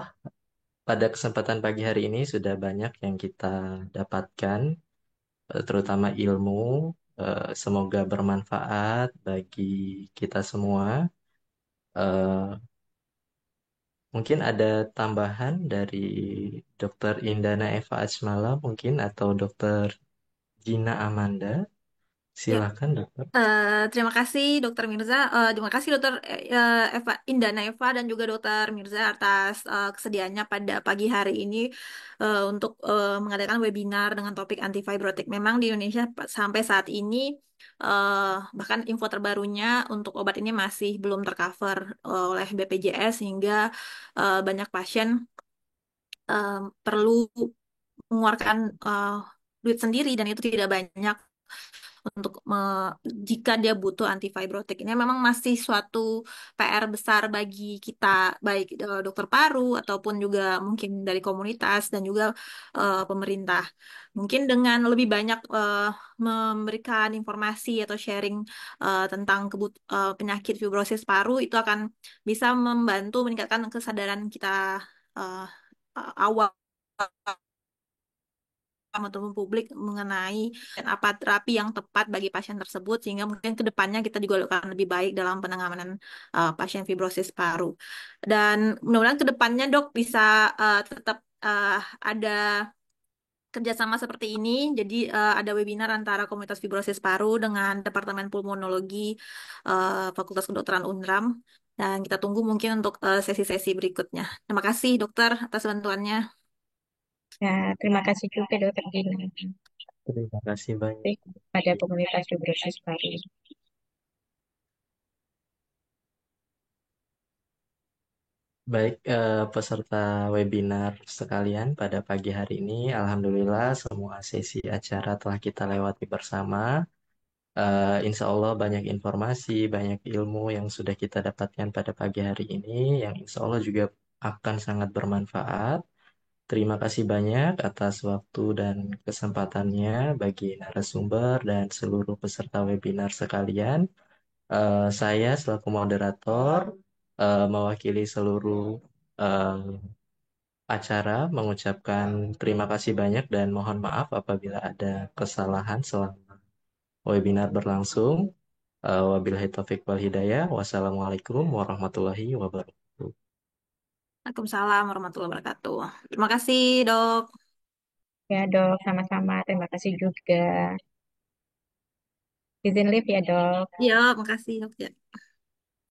B: pada kesempatan pagi hari ini sudah banyak yang kita dapatkan, terutama ilmu. Semoga bermanfaat bagi kita semua. Eh, Mungkin ada tambahan dari Dr. Indana Eva Ajmala mungkin atau Dr. Gina Amanda.
A: Ya,
B: Silakan, dokter.
A: terima kasih Dokter Mirza. Terima kasih Dokter Eva Indana Eva dan juga Dokter Mirza atas kesediaannya pada pagi hari ini untuk mengadakan webinar dengan topik antifibrotik. Memang di Indonesia sampai saat ini bahkan info terbarunya untuk obat ini masih belum tercover oleh BPJS sehingga banyak pasien perlu mengeluarkan duit sendiri dan itu tidak banyak untuk jika dia butuh antifibrotik. Ini memang masih suatu PR besar bagi kita, baik dokter paru ataupun juga mungkin dari komunitas dan juga pemerintah. Mungkin dengan lebih banyak memberikan informasi atau sharing tentang penyakit fibrosis paru itu akan bisa membantu meningkatkan kesadaran kita eh, awal ataupun publik mengenai dan apa terapi yang tepat bagi pasien tersebut sehingga mungkin ke depannya kita juga akan lebih baik dalam penanganan pasien fibrosis paru. Dan mudah-mudahan ke depannya dok bisa tetap ada kerjasama seperti ini. Jadi ada webinar antara Komunitas Fibrosis Paru dengan Departemen Pulmonologi Fakultas Kedokteran UNRAM. Dan kita tunggu mungkin untuk sesi-sesi berikutnya. Terima kasih dokter atas bantuannya.
C: Ya, terima kasih juga Dokter Dina
B: Terima kasih banyak.
C: pada komunitas fibrosis paru.
B: Baik, peserta webinar sekalian pada pagi hari ini, Alhamdulillah semua sesi acara telah kita lewati bersama. Insya Allah banyak informasi, banyak ilmu yang sudah kita dapatkan pada pagi hari ini, yang insya Allah juga akan sangat bermanfaat. Terima kasih banyak atas waktu dan kesempatannya bagi narasumber dan seluruh peserta webinar sekalian. Saya selaku moderator mewakili seluruh eh, acara mengucapkan terima kasih banyak dan mohon maaf apabila ada kesalahan selama webinar berlangsung. Wabillahi taufik wal hidayah. Wassalamualaikum warahmatullahi wabarakatuh.
A: Waalaikumsalam warahmatullahi wabarakatuh. Terima kasih, Dok.
C: Ya dok, sama-sama. Terima kasih juga. Izin live ya dok.
A: Iya, makasih, Dok. Ya.